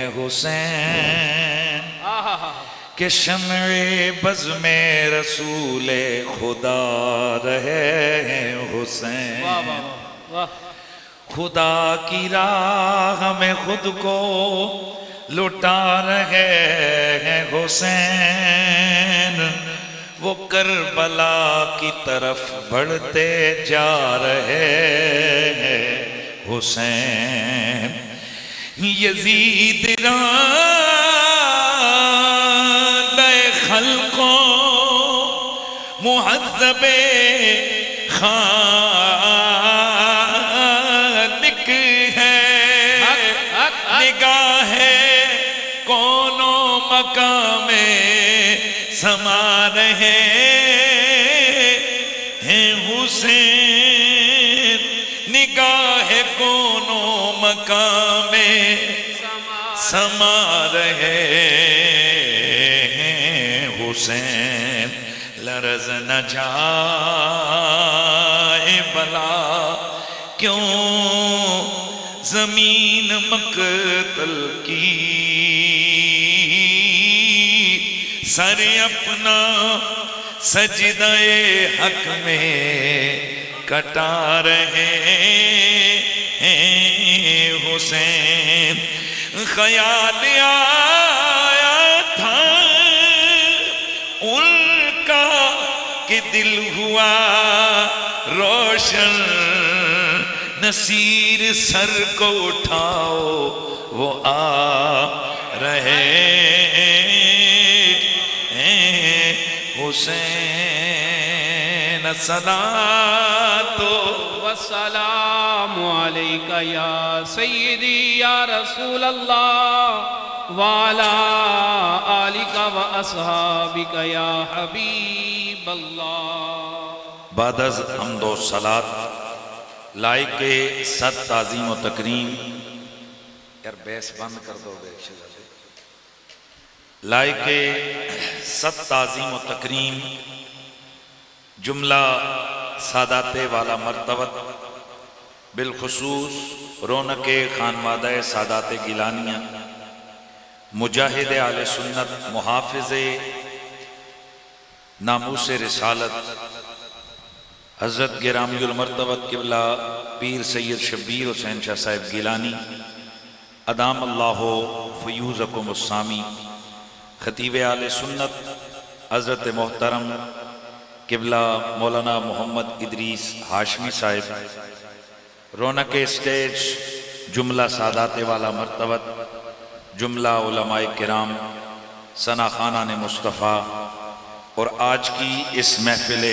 حسین کہ شمع بز میں رسول خدا رہے ہیں حسین، خدا کی راہ میں خود کو لٹا رہے ہیں حسین، وہ کربلا کی طرف بڑھتے جا رہے ہیں حسین۔ یزید رادۂ خلقوں مہذب خالق ہے، نگاہ کون و مقام میں سما رہے ہیں حسین، نگاہ کون و مقام میں سما رہے ہیں حسین۔ لرز نہ جائے بلا کیوں زمین مقتل کی، سر اپنا سجدہ حق میں کٹا رہے ہیں حسین۔ خیال آیا تھا ان کا کہ دل ہوا روشن، نصیر سر کو اٹھاؤ وہ آ رہے ہیں حسین۔ الصلاۃ والسلام علیکہ یا سیدی یا رسول اللہ وعلا آلکہ واصحابکہ یا حبیب اللہ۔ بعد از حمد و صلاۃ لائق صد تعظیم و تکریم، یار بیس بند کر دو بے شہزادے، لائق صد تعظیم و تکریم جملہ سادات والا مرتبت، بالخصوص رونق خانوادہ سادات گیلانیہ، مجاہد اہل سنت، محافظ ناموس رسالت، حضرت گرامی المرتبت قبلہ پیر سید شبیر حسین شاہ صاحب گیلانی ادام اللہ فیوزکم السامی، خطیب اہل سنت حضرت محترم قبلہ مولانا محمد ادریس ہاشمی صاحب، رونق اسٹیج جملہ سادات والا مرتبت، جملہ علماء کرام، ثنا خانان مصطفیٰ، اور آج کی اس محفل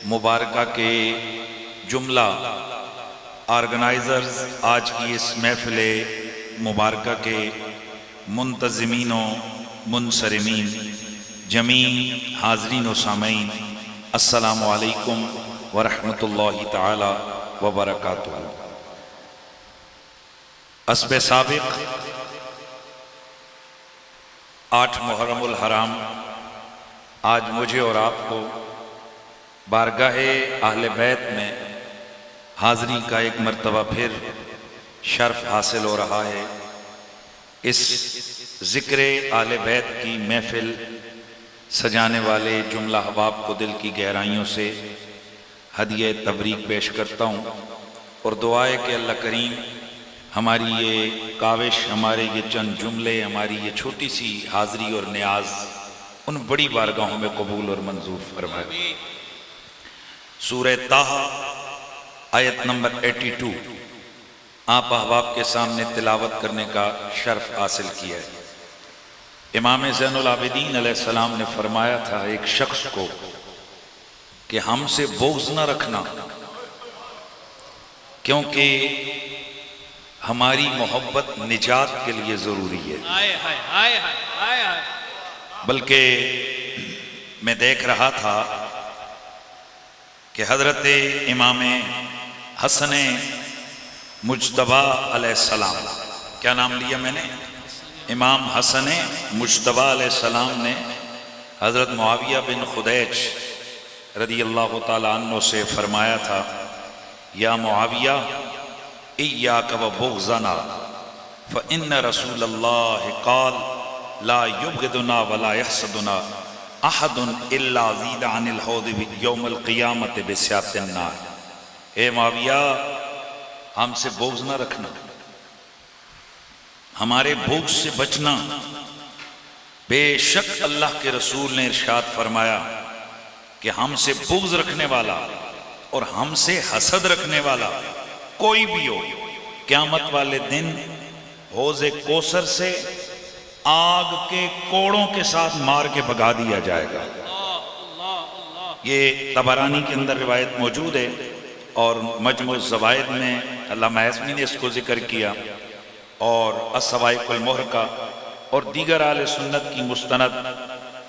مبارکہ کے جملہ آرگنائزرز، آج کی اس محفل مبارکہ کے منتظمین و منصرمین، جمیع حاضرین و سامعین، السلام علیکم ورحمۃ اللہ تعالی وبرکاتہ۔ اسب سابق 8 محرم الحرام آج مجھے اور آپ کو بارگاہ اہل بیت میں حاضری کا ایک مرتبہ پھر شرف حاصل ہو رہا ہے۔ اس ذکر اہل بیت کی محفل سجانے والے جملہ احباب کو دل کی گہرائیوں سے ہدیہ تبریک پیش کرتا ہوں، اور دعا ہے کہ اللہ کریم ہماری یہ کاوش، ہمارے یہ چند جملے، ہماری یہ چھوٹی سی حاضری اور نیاز ان بڑی بارگاہوں میں قبول اور منظور فرمائے۔ سورہ طٰہٰ آیت نمبر 82 آپ احباب کے سامنے تلاوت کرنے کا شرف حاصل کیا ہے۔ امام زین العابدین علیہ السلام نے فرمایا تھا ایک شخص کو کہ ہم سے بغض نہ رکھنا، کیونکہ ہماری محبت نجات کے لیے ضروری ہے۔ بلکہ میں دیکھ رہا تھا کہ حضرت امام حسن مجتبیٰ علیہ السلام، کیا نام لیا میں نے؟ امام حسن مجتبیٰ علیہ السلام نے حضرت معاویہ بن خدیج رضی اللہ تعالیٰ عنہ سے فرمایا تھا، یا معاویہ ایاک و بغضنا، فإن رسول اللہ قال لا يبغضنا ولا يحسدنا احد الا زید عن الحوض یوم القیامت بسیاط النار۔ اے معاویہ، ہم سے بغض نہ رکھنا، ہمارے بغض سے بچنا۔ بے شک اللہ کے رسول نے ارشاد فرمایا کہ ہم سے بغض رکھنے والا اور ہم سے حسد رکھنے والا کوئی بھی ہو، قیامت والے دن حوض کوثر سے آگ کے کوڑوں کے ساتھ مار کے بھگا دیا جائے گا۔ یہ طبرانی کے اندر روایت موجود ہے، اور مجموع الزوائد میں علامہ حزمی نے اس کو ذکر کیا، اور الصواعق المحرقہ اور دیگر اہل سنت کی مستند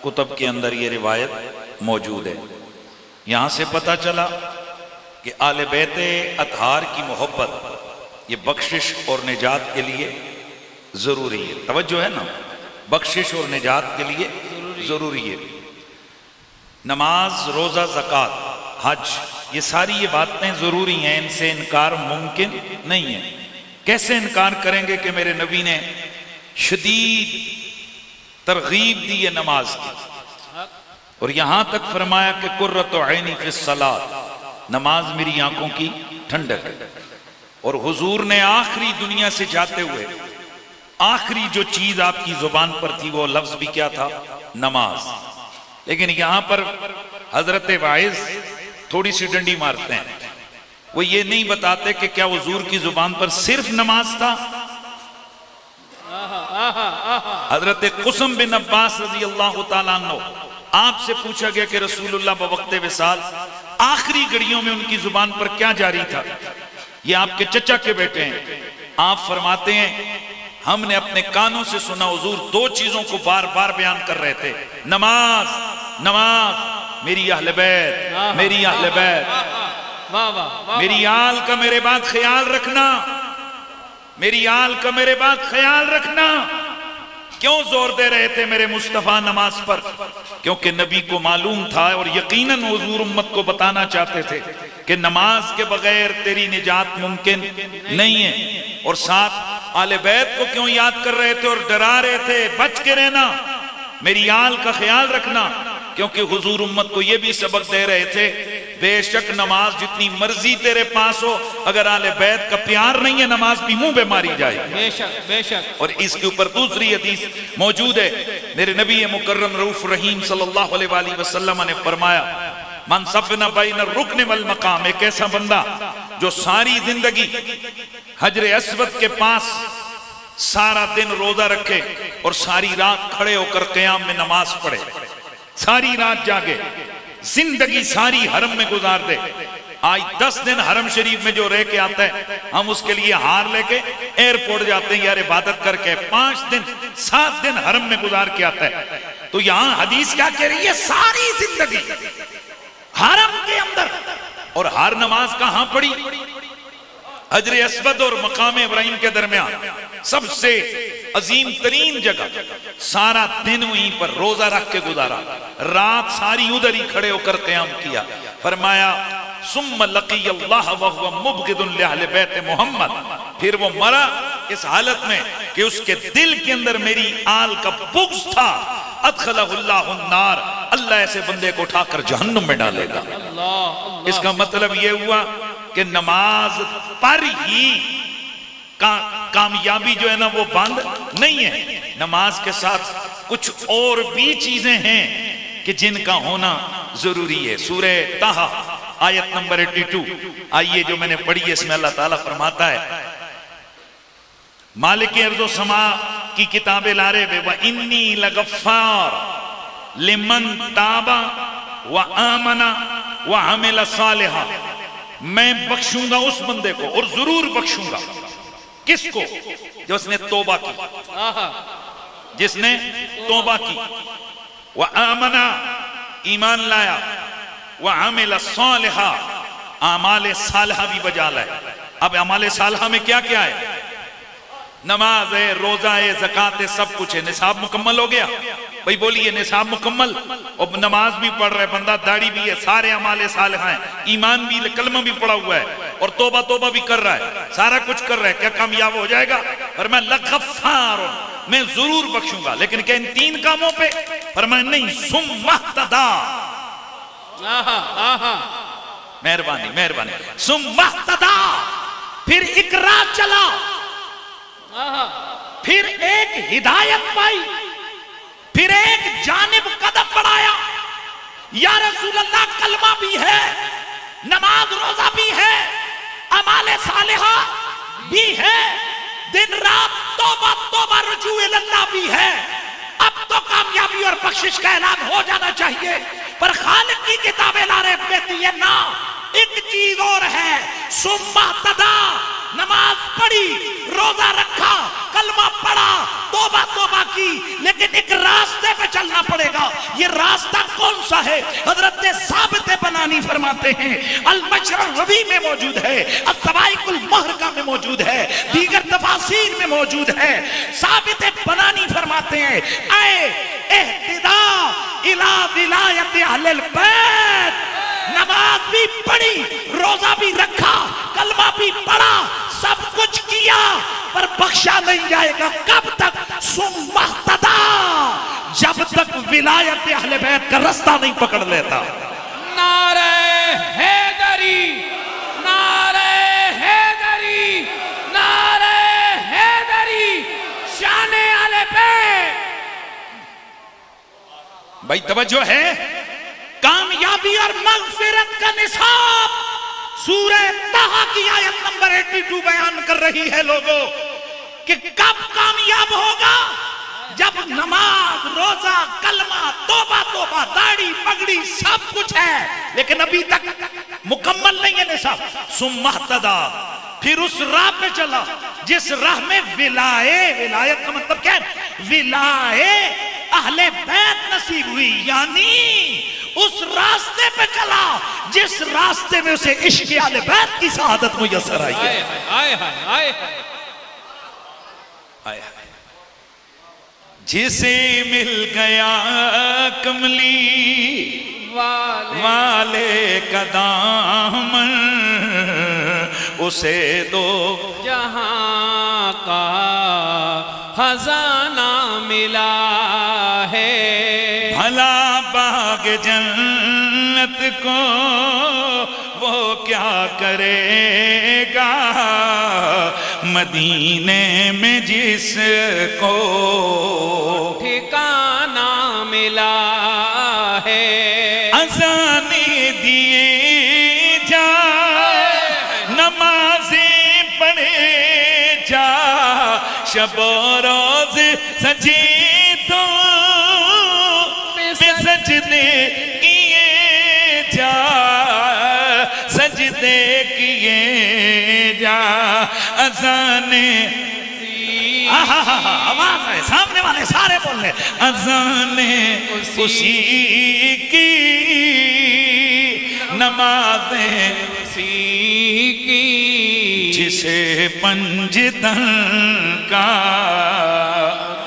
کتب کے اندر یہ روایت موجود ہے۔ یہاں سے پتہ چلا کہ آل بیت اطہار کی محبت یہ بخشش اور نجات کے لیے ضروری ہے۔ توجہ ہے نا، بخشش اور نجات کے لیے ضروری ہے۔ نماز، روزہ، زکوٰۃ، حج، یہ ساری یہ باتیں ضروری ہیں، ان سے انکار ممکن نہیں ہے۔ کیسے انکار کریں گے کہ میرے نبی نے شدید ترغیب دی ہے نماز کی، اور یہاں تک فرمایا کہ قرۃ عینی فی الصلاۃ، نماز میری آنکھوں کی ٹھنڈک ہے۔ اور حضور نے آخری دنیا سے جاتے ہوئے آخری جو چیز آپ کی زبان پر تھی وہ لفظ بھی کیا تھا؟ نماز۔ لیکن یہاں پر حضرت واعظ تھوڑی سی ڈنڈی مارتے ہیں، وہ یہ نہیں بتاتے کہ کیا حضور کی زبان پر صرف نماز تھا؟ حضرت قسم بن عباس رضی اللہ تعالیٰ عنہ، آپ سے پوچھا گیا کہ رسول اللہ بوقت وصال آخری گھڑیوں میں ان کی زبان پر کیا جاری تھا؟ یہ آپ کے چچا کے بیٹے ہیں، آپ فرماتے ہیں ہم نے اپنے کانوں سے سنا حضور دو چیزوں کو بار بار بیان کر رہے تھے، نماز، نماز، میری اہل بیت، میری اہل بیت، میری آل کا میرے بعد خیال رکھنا، میری آل کا میرے بعد خیال رکھنا۔ کیوں زور دے رہے تھے میرے مصطفیٰ نماز پر؟ کیونکہ نبی کو معلوم تھا اور یقیناً حضور امت کو بتانا چاہتے تھے کہ نماز کے بغیر تیری نجات ممکن نہیں ہے۔ اور ساتھ آل بیت کو کیوں یاد کر رہے تھے اور ڈرا رہے تھے بچ کے رہنا، میری آل کا خیال رکھنا؟ کیونکہ حضور امت کو یہ بھی سبق دے رہے تھے بے شک نماز جتنی مرضی تیرے پاس ہو، اگر آل بیت کا پیار نہیں ہے نماز بھی منہ پہ ماری جائے گی۔ بے شک بے شک۔ اور اس کے اوپر دوسری حدیث موجود ہے، میرے نبی مکرم رؤوف رحیم صلی اللہ علیہ وآلہ وسلم نے فرمایا من صفن بین الرکن والمقام، ایک ایسا بندہ جو ساری زندگی حجر اسود کے پاس سارا دن روزہ رکھے اور ساری رات کھڑے ہو کر قیام میں نماز پڑھے، ساری رات جاگے، زندگی ساری حرم میں گزار دے۔ آج 10 دن حرم شریف میں جو رہ کے آتا ہے ہم اس کے لیے ہار لے کے ایئرپورٹ جاتے ہیں یار عبادت کر کے، 5 دن 7 دن حرم میں گزار کے آتا ہے۔ تو یہاں حدیث کیا کہہ رہی ہے؟ ساری زندگی حرم کے اندر، اور ہر نماز کہاں پڑھی؟ حجر اسود اور مقام ابراہیم کے درمیان، سب سے عظیم ترین جگہ، سارا دن وہیں پر روزہ رکھ کے گزارا، رات ساری ادھر ہی کھڑے ہو کر قیام کیا۔ فرمایا ثم لقی اللہ وہو مبغض لأہل بیت محمد، پھر وہ مرا اس حالت میں کہ اس کے دل کے اندر میری آل کا بغض تھا۔ ادخلہ اللہ النار، اللہ ایسے بندے کو اٹھا کر جہنم میں ڈالے گا۔ اس کا مطلب یہ ہوا کہ نماز پر ہی کامیابی جو ہے نا وہ بند نہیں ہے، نماز کے ساتھ کچھ اور بھی چیزیں ہیں کہ جن کا ہونا ضروری ہے۔ سورہ طٰہٰ آیت نمبر 82 آئیے جو میں نے پڑھی ہے، اس میں اللہ تعالیٰ فرماتا ہے مالک ارض و سما کی کتاب لارے بے وَإِنِّي لَغَفَّارٌ لِمَنْ تَابَ وَآمَنَ وَعَمِلَ صَالِحًا، میں بخشوں گا اس بندے کو، اور ضرور بخشوں گا کس کو؟ جس نے توبہ کی، جس نے توبہ کی، وَآمَنَ ایمان لایا، وَعَمِلَ صَالِحًا اعمال صالحہ بھی بجا لائے۔ اب اعمال صالحہ میں کیا کیا ہے؟ نماز ہے، روزہ ہے، زکوٰۃ ہے، سب کچھ ہے۔ نصاب مکمل ہو گیا؟ بھئی بولیے نصاب مکمل، اور نماز بھی پڑھ رہے بندہ، داڑھی بھی ہے، سارے اعمال صالحہ ہیں، ایمان بھی، کلمہ بھی پڑھا ہوا ہے، اور توبہ توبہ بھی کر رہا ہے، سارا کچھ کر رہا ہے، کیا کامیاب ہو جائے گا؟ فرمایا لغفار، میں ضرور بخشوں گا، لیکن کہ ان 3 کاموں پہ؟ فرمایا نہیں، ثم اہتدی، مہربانی مہربانی، ثم اہتدی، پھر ایک راہ چلا، پھر ایک ہدایت پائی، پھر ایک جانب قدم بڑھایا۔ یا رسول اللہ، کلمہ بھی ہے، نماز روزہ بھی ہے، اعمال صالحہ بھی ہے، دن رات توبہ توبہ رجوع اللہ بھی ہے، اب تو کامیابی اور بخشش کا اعلان ہو جانا چاہیے، پر خالق کی کتابیں لا رہے کہتی ہے نا، ایک چیز اور ہے، ثم اہتدی، نماز پڑھی، روزہ رکھا، کلمہ پڑھا، توبہ توبہ کی، لیکن ایک راستے پہ چلنا پڑے گا۔ یہ راستہ کون سا ہے؟ حضرت ثابت بنانی فرماتے ہیں، المشر الربی میں موجود ہے، السوائق المحرقہ میں موجود ہے، دیگر تفاسیر میں موجود ہے۔ ثابت بنانی فرماتے ہیں، اے اہتداء الی ولایت اہل البیت، نماز بھی پڑھی، روزہ بھی رکھا، کلمہ بھی پڑھا، سب کچھ کیا، پر بخشا نہیں جائے گا۔ کب تک؟ ثم اہتدی، جب تک ولایت اہل بیت کا رستہ نہیں پکڑ لیتا۔ نعرہ حیدری، نعرہ حیدری، نعرہ حیدری، شان اہل بیت۔ بھائی توجہ ہے، کامیابی اور مغفرت کا نصاب سورہ طٰہٰ کی آیت نمبر 82 بیان کر رہی ہے لوگوں، کہ کب کامیاب ہوگا؟ جب نماز، روزہ، کلمہ، توبہ توبہ، داڑھی پگڑی سب کچھ ہے، لیکن ابھی تک مکمل نہیں ہے نصاب۔ ثم اہتدی، پھر اس راہ پہ چلا جس راہ میں ولایت کا مطلب کیا ہے؟ ولایت اہل بیت نصیب ہوئی، یعنی اس راستے پہ چلا جس راستے میں اسے عشق اہل بیت کی سعادت میسر آئی ہے۔ جسے مل گیا کملی والے کا دامن، اسے دو جہاں کا خزانہ ملا ہے، بھلا باغ جنت کو وہ کیا کرے گا، مدینے میں جس کو ٹھکانہ ملا ہے۔ اذانے دیے جا، نمازیں پڑھے جا، شب و روز سجے تو سجدے کیے جا، سجدے کیے جا، اذانے آواز ہے سامنے والے سارے بول رہے، اذانے اسی کی، نمازیں اسی کی، جسے پنجتن کا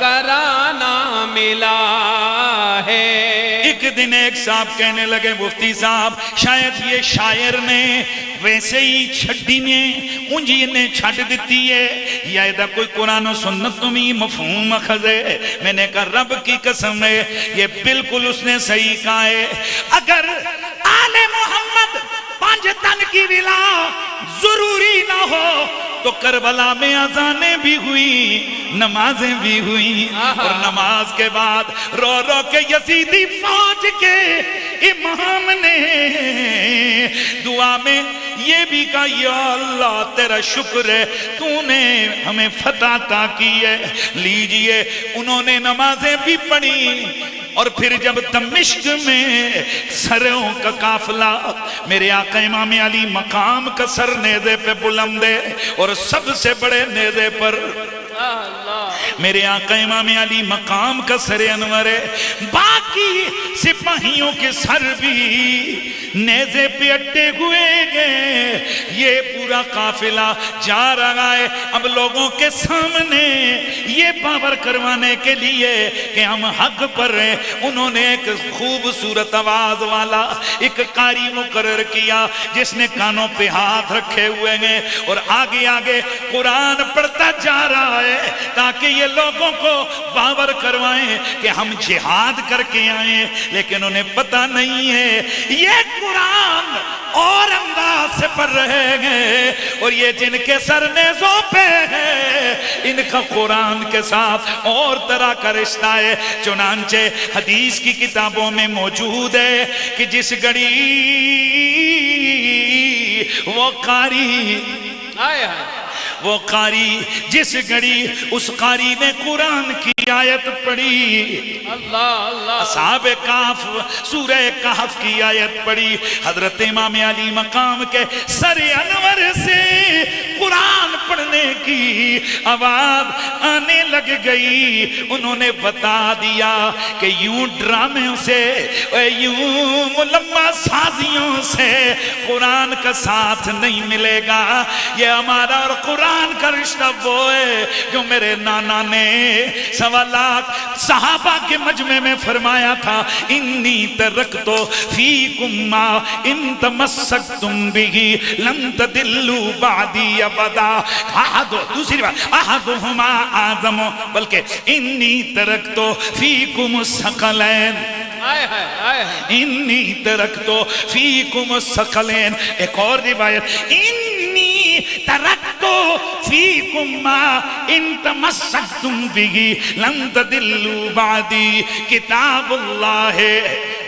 گرانہ ملا ہے۔ ایک دن ایک صاحب کہنے لگے، مفتی صاحب شاید یہ شاعر نے ویسے ہی چھڑی نے انجی نے چھڑ دیتی ہے، یا ایدہ کوئی قرآن و سنت میں مفہوم اخذ ہے۔ میں نے کہا رب کی قسم ہے، یہ بالکل اس نے صحیح کہا ہے۔ اگر آل محمد پنجتن کی ولا ضروری نہ ہو تو کربلا میں اذانیں بھی ہوئی، نمازیں بھی ہوئی، اور نماز کے بعد رو رو کے یزیدی فوج کے امام نے دعا میں یہ بھی کہا، یا اللہ تیرا شکر ہے تو نے ہمیں فتح عطا کی ہے۔ لیجئے انہوں نے نمازیں بھی پڑھی، اور پھر جب دمشق میں سروں کا قافلہ، میرے آقا امام علی مقام کا سر نیزے پہ بلند ہے، اور سب سے بڑے نیزے پر میرے آقا امام علی مقام کا سر انور ہے، باقی سپاہیوں کے سر بھی نیزے پہ اٹے ہوئے گئے، یہ پورا قافلہ جا رہا ہے اب لوگوں کے سامنے یہ باور کروانے کے لیے کہ ہم حق پر ہیں۔ انہوں نے ایک خوبصورت آواز والا ایک قاری مقرر کیا جس نے کانوں پہ ہاتھ رکھے ہوئے ہیں اور آگے آگے قرآن پڑھتا جا رہا ہے تاکہ یہ لوگوں کو باور کروائیں کہ ہم جہاد کر کے آئیں، لیکن انہیں پتہ نہیں ہے یہ قرآن اور انداز سے پڑھ رہے ہیں اور یہ جن کے سر نیزوں پہ ہے ان کا قرآن کے ساتھ اور طرح کا رشتہ ہے۔ چنانچہ حدیث کی کتابوں میں موجود ہے کہ جس گھڑی وہ قاری جس گھڑی اس قاری نے قرآن کی آیت پڑھی، اصحاب کہف سورہ کہف کی آیت پڑھی، حضرت امام علی مقام کے سر انور سے قرآن پڑھنے کی آواز آنے لگ گئی۔ انہوں نے بتا دیا کہ یوں ڈرامے سے یوں ملمہ سازیوں سے قرآن کا ساتھ نہیں ملے گا، یہ ہمارا اور قرآن کا رشتہ وہ ہے جو میرے نانا نے 1.25 لاکھ صحابہ کے مجمع میں فرمایا تھا، انی ترکتو فیکم ما ان تمسکتم بہ لن تدلوا بعدی ابدا، دوسری بات احدہما اعظم، بلکہ انی ترکتو فیکم الثقلین، انی ترکتو فیکم الثقلین۔ ایک اور روایت انی ترکتو فیکم ما ان تمسکتم بہ لن تدلوا بعدی، کتاب اللہ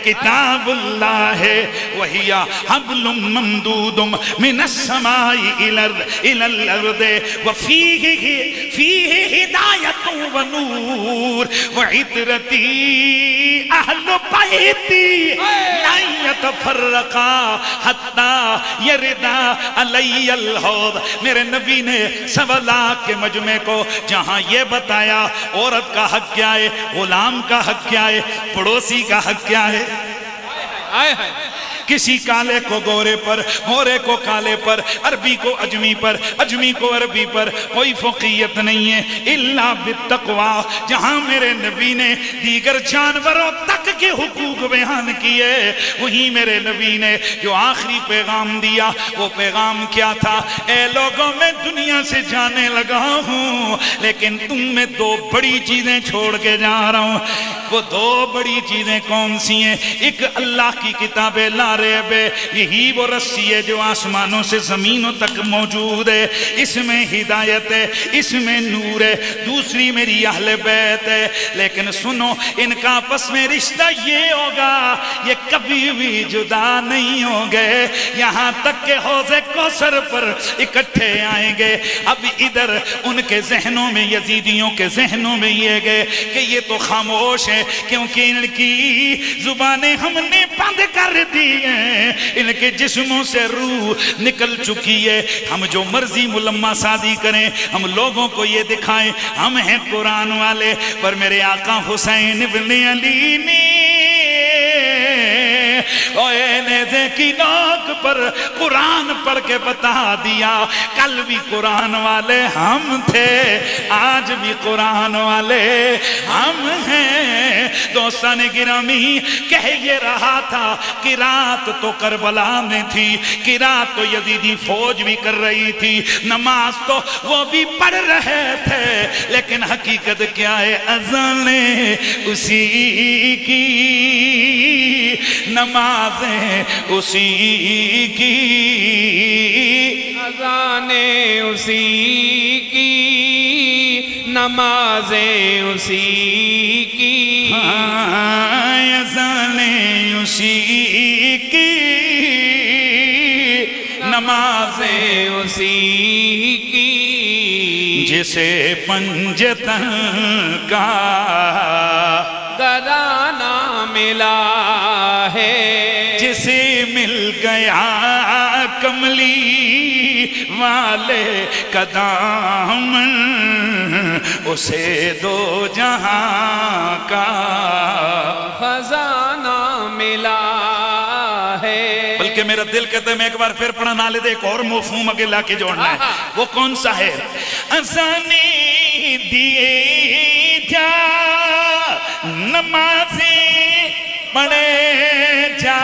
کتاب اللہ وہی حبل ممدود من السماء الى الارض وفیہ ہدایت ونور وعطرتی اہل بیتی لن یتفرقا حتی یردا علی الحوض۔ میرے نبی نے 1.25 لاکھ کے مجمع کو جہاں یہ بتایا عورت کا حق کیا ہے، غلام کا حق کیا ہے، پڑوسی کا حق کیا ہے، کسی کالے کو گورے پر، گورے کو کالے پر، عربی کو اجمی پر، اجمی کو عربی پر، کوئی فوقیت نہیں ہے الا بالتقوی۔ جہاں میرے نبی نے دیگر جانوروں تک کے حقوق بیان کیے، وہیں میرے نبی نے جو آخری پیغام دیا وہ پیغام کیا تھا؟ اے لوگوں میں دنیا سے جانے لگا ہوں لیکن تم میں 2 بڑی چیزیں چھوڑ کے جا رہا ہوں۔ وہ 2 بڑی چیزیں کون سی ہیں؟ ایک اللہ کی کتاب لا ریب ہے، یہی وہ رسی ہے جو آسمانوں سے زمینوں تک موجود ہے، اس میں ہدایت ہے، اس میں نور ہے۔ دوسری میری اہل بیت ہے، لیکن سنو ان کا آپس میں رشتہ یہ ہوگا یہ کبھی بھی جدا نہیں ہوں گے یہاں تک کہ حوض کوثر پر اکٹھے آئیں گے۔ اب ادھر ان کے ذہنوں میں، یزیدیوں کے ذہنوں میں یہ گئے کہ یہ تو خاموش ہے کیونکہ ان کی زبانیں ہم نے بند کر دی ہیں، ان کے جسموں سے روح نکل چکی ہے، ہم جو مرضی ملمہ سازی کریں، ہم لوگوں کو یہ دکھائیں ہم ہیں قرآن والے۔ پر میرے آقا حسین ابن علی نے نیزے کی نوک پر قرآن پڑھ کے بتا دیا کل بھی قرآن والے ہم تھے، آج بھی قرآن والے ہم ہیں۔ دوستان گرامی کہہ یہ رہا تھا قرات تو کربلا میں تھی، قرات تو یزیدی فوج بھی کر رہی تھی، نماز تو وہ بھی پڑھ رہے تھے، لیکن حقیقت کیا ہے؟ اذانیں اسی کی، نمازیں اسی کی، اذانیں اسی کی، نمازیں اسی کی، اذانیں اسی کی، نمازیں اسی کی، جسے پنجتن کا گرانا ملا ہے، جسے مل گیا کملی والے کا دامن، اسے 2 جہاں کا خزانہ ملا ہے۔ بلکہ کہ میرا دل کہتا ہے میں ایک بار پھر پڑھا نالے دے ایک اور مفہوم اگے لا کے جوڑنا ہے. وہ کون سا ہے؟ اذانے دیے جا نمازیں پڑھے جا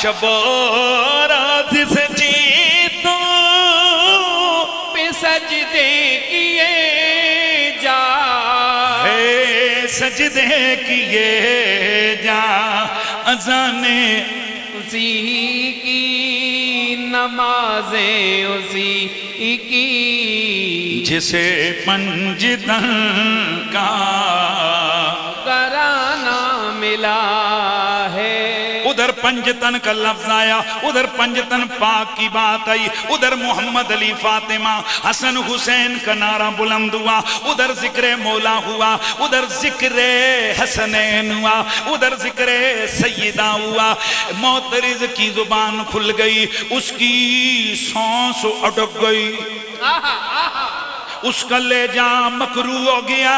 شب و رات سجی تو پہ سجدے کیے جا سجدے کیے جا اذانے اسی کی نمازیں اسی کی جسے پنجتن کا گھرانہ ملا ہے. ادھر پنجتن کا لفظ آیا، ادھر پنجتن پاک کی بات آئی، ادھر محمد علی فاطمہ حسن حسین کا نعرہ بلند ہوا، ادھر ذکر مولا ہوا، ادھر ذکر حسنین ہوا، ادھر ذکر سیدہ ہوا. معترض کی زبان کھل گئی، اس کی سانس اٹک گئی، اس کا لہجہ مکروہ ہو گیا.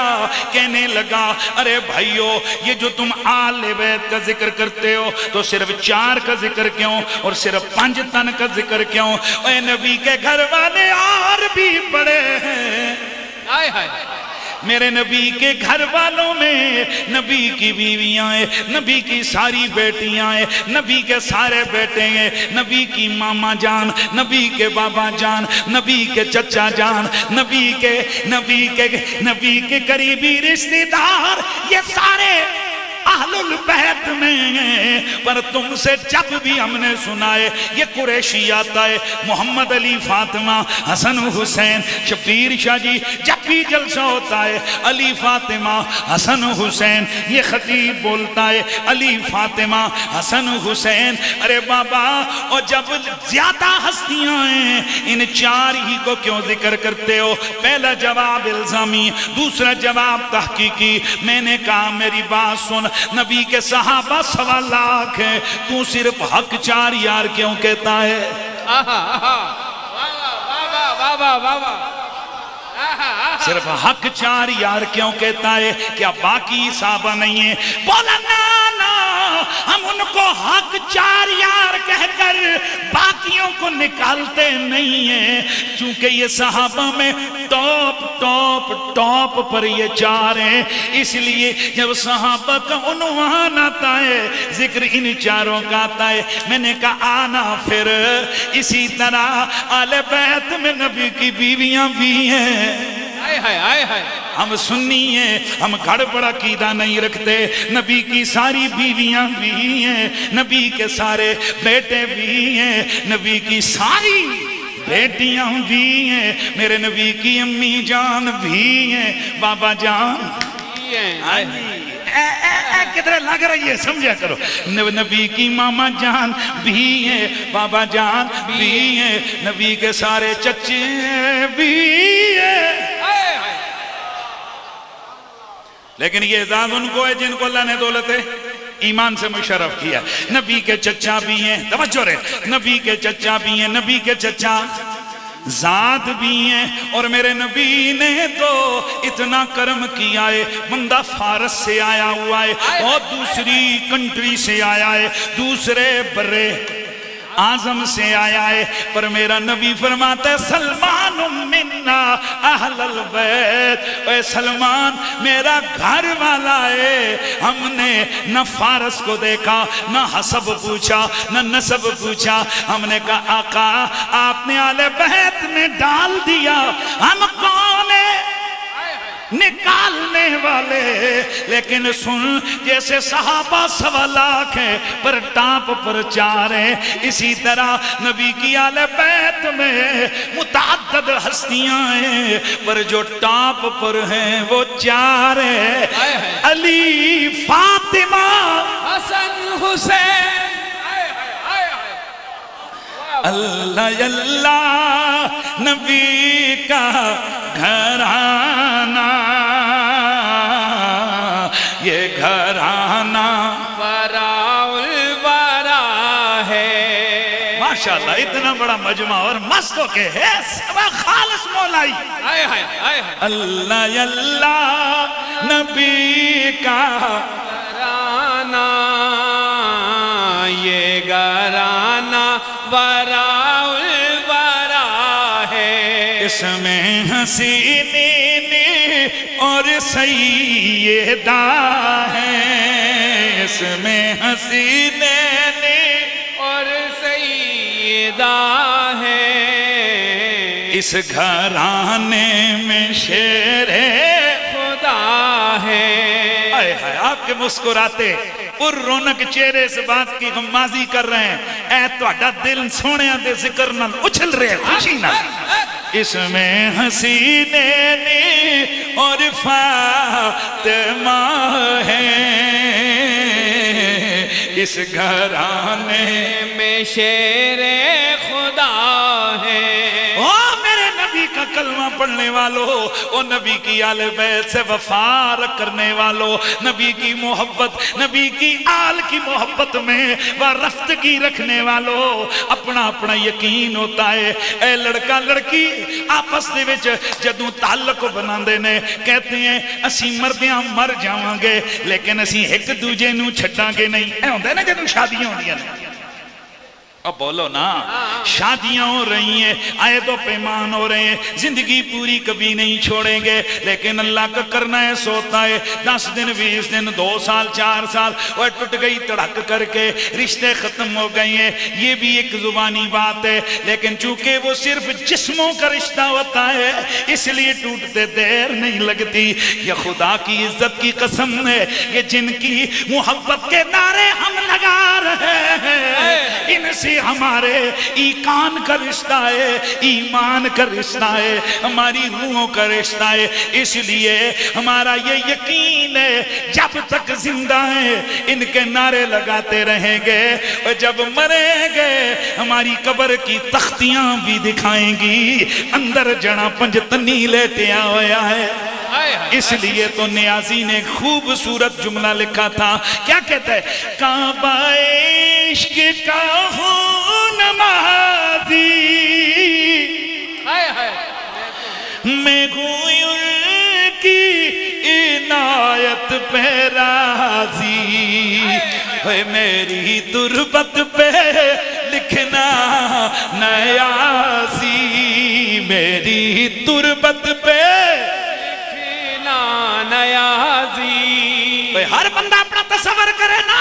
کہنے لگا ارے بھائیو یہ جو تم آل بیت کا ذکر کرتے ہو تو صرف 4 کا ذکر کیوں اور صرف 5 تن کا ذکر کیوں؟ اے نبی کے گھر والے اور بھی بڑے ہیں. آئے ہائے میرے نبی کے گھر والوں میں نبی کی بیویاں ہیں، نبی کی ساری بیٹیاں ہیں، نبی کے سارے بیٹے ہیں، نبی کی ماما جان، نبی کے بابا جان، نبی کے چچا جان، نبی کے قریبی رشتہ دار، یہ سارے اہل البیت میں ہیں. پر تم سے جب بھی ہم نے سنا ہے یہ قریشی آتا ہے، محمد علی فاطمہ حسن حسین شبیر شاہ جی، جب بھی جلسہ ہوتا ہے علی فاطمہ حسن حسین، یہ خطیب بولتا ہے علی فاطمہ حسن حسین. ارے بابا اور جب زیادہ ہستیاں ہیں ان 4 ہی کو کیوں ذکر کرتے ہو؟ پہلا جواب الزامی، دوسرا جواب تحقیقی. میں نے کہا میری بات سن، نبی کے صحابہ 1.25 لاکھ ہیں، تو صرف حق 4 یار کیوں کہتا ہے؟ صرف حق 4 یار کیوں کہتا ہے؟ کیا باقی صحابہ نہیں ہیں؟ بولا نا ہم ان کو حق 4 یار کہہ کر باقیوں کو نکالتے نہیں ہیں، چونکہ یہ صحابہ میں ٹاپ پر یہ 4 ہیں. اس لیے جب صحابہ کا عنوان آتا ہے ذکر ان 4 کا آتا ہے. میں نے کہا آنا پھر اسی طرح آل بیت میں نبی کی بیویاں بھی ہیں. ہم سنی ہیں، ہم گھڑبڑ عقیدہ نہیں رکھتے. نبی کی ساری بیویاں بھی ہیں، نبی کے سارے بیٹے بھی ہیں، نبی کی ساری بیٹیاں بھی ہیں، میرے نبی کی امی جان بھی ہیں، بابا جان کدھر لگ رہی ہے سمجھا کرو. نبی کی ماما جان بھی ہیں، بابا جان بھی ہیں، نبی کے سارے چچے بھی ہیں. لیکن یہ اعزاز ان کو ہے جن کو اللہ نے دولت ایمان سے مشرف کیا. نبی کے چچا بھی ہیں، توجہ رہے، نبی کے چچا بھی ہیں، نبی کے چچا ذات بھی ہیں. اور میرے نبی نے تو اتنا کرم کیا ہے، بندہ فارس سے آیا ہوا ہے اور دوسری کنٹری سے آیا ہے، دوسرے برے اعظم سے آیا ہے، پر میرا نبی فرماتا ہے سلمان منا اہل البیت. اے سلمان میرا گھر والا ہے. ہم نے نہ فارس کو دیکھا، نہ حسب پوچھا، نہ نسب پوچھا. ہم نے کہا آقا آپ نے آل بیت میں ڈال دیا، ہم کون ہیں نکالنے والے. لیکن سن جیسے صحابہ 1.25 لاکھ ہیں پر ٹاپ پر 4 ہیں، اسی طرح نبی کی آل بیت میں متعدد ہستیاں ہیں پر جو ٹاپ پر ہیں وہ 4 ہیں. علی فاطمہ حسن حسین. اللہ اللہ نبی کا گھرانہ، یہ گھرانہ وراء الورا ہے. ماشاءاللہ اتنا بڑا مجمع اور مست ہو کے ہے سوا خالص مولائی. اللہ اللہ نبی کا گھرانہ، یہ گھرانہ وراء الورا ہے اس میں حسینین اور سیدہ ہیں، اس میں حسینین اور سیدہ ہے، اس گھرانے میں شیر خدا ہے۔ آئے ہائے، آپ کے مسکراتے پر رونق چہرے اس بات کی غمازی کر رہے ہیں، اے توڑا دل سونے دے ذکر نال اچھل رہے خوشی نہ۔ اس میں حسینین اور فاطمہ ہیں، اس گھرانے میں شیر خدا ہے۔ او میرے نبی کا کلمہ پڑھنے والوں، او نبی کی آل بیت سے وفا کرنے والوں، نبی کی محبت، نبی کی آل کی محبت میں رفتگی رکھنے والوں، اپنا اپنا یقین ہوتا ہے۔ اے لڑکا لڑکی آپس دے وچ جدوں تعلق بناندے نے کہتے ہیں اسی مردیاں مر جاواں گے لیکن اسی ایک دوجے نوں چھڈاں گے نہیں۔ اے ہوندے نا جدوں شادیاں ہوندیاں نے، اب بولو نا، شادیاں ہو رہی ہیں، آئے تو پیمان ہو رہے ہیں، زندگی پوری کبھی نہیں چھوڑیں گے، لیکن اللہ کا کرنا ہے سوتا ہے، 10 دن 20 دن 2 سال 4 سال وہ ٹوٹ گئی تڑک کر کے رشتے ختم ہو گئے ہیں۔ یہ بھی ایک زبانی بات ہے، لیکن چونکہ وہ صرف جسموں کا رشتہ ہوتا ہے اس لیے ٹوٹتے دیر نہیں لگتی۔ یہ خدا کی عزت کی قسم ہے، یہ جن کی محبت کے نعرے ہم لگا رہے ہیں، ان سے ہمارے ایمان کا رشتہ ہے، ایمان کا رشتہ ہے، ہماری روحوں کا رشتہ ہے۔ اس لیے ہمارا یہ یقین ہے جب تک زندہ ہیں ان کے نعرے لگاتے رہیں گے، اور جب مریں گے ہماری قبر کی تختیاں بھی دکھائیں گی اندر جڑا پنجتنی لیٹیا ہوا ہے۔ اس لیے تو نیازی نے خوبصورت جملہ لکھا تھا، کیا کہتا ہے؟ کعبہ عشق کا ہوں نمازی، میں گوئی ان کی عنایت پہ راضی، ہے میری تربت پہ لکھنا نیازی، میری تربت پہ نیازی۔ ہر بندہ اپنا تصور کرے نا،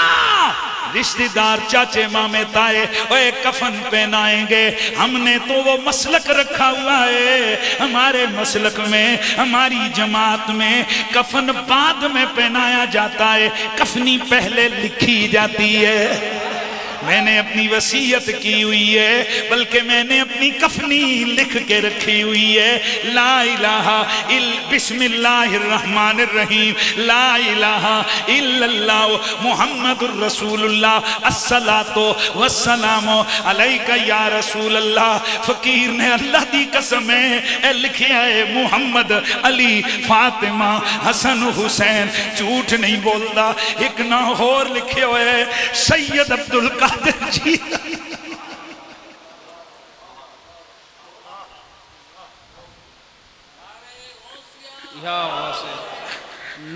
رشتہ دار چاچے مامے تائے اوے کفن پہنائیں گے، ہم نے تو وہ مسلک رکھا ہوا ہے، ہمارے مسلک میں ہماری جماعت میں کفن بعد میں پہنایا جاتا ہے، کفنی پہلے لکھی جاتی ہے۔ میں نے اپنی وصیت کی ہوئی ہے، بلکہ میں نے اپنی کفنی لکھ کے رکھی ہوئی ہے، لا الہ بسم اللہ الرحمن الرحیم، لا الہ الا اللہ محمد الرسول اللہ، الصلاۃ والسلام علیکہ یا رسول اللہ۔ فقیر نے اللہ دی قسم ہے اے لکھیا ہے محمد علی فاطمہ حسن حسین، جھوٹ نہیں بولتا۔ ایک نہ اور لکھے ہوئے سید عبدالقادر جی،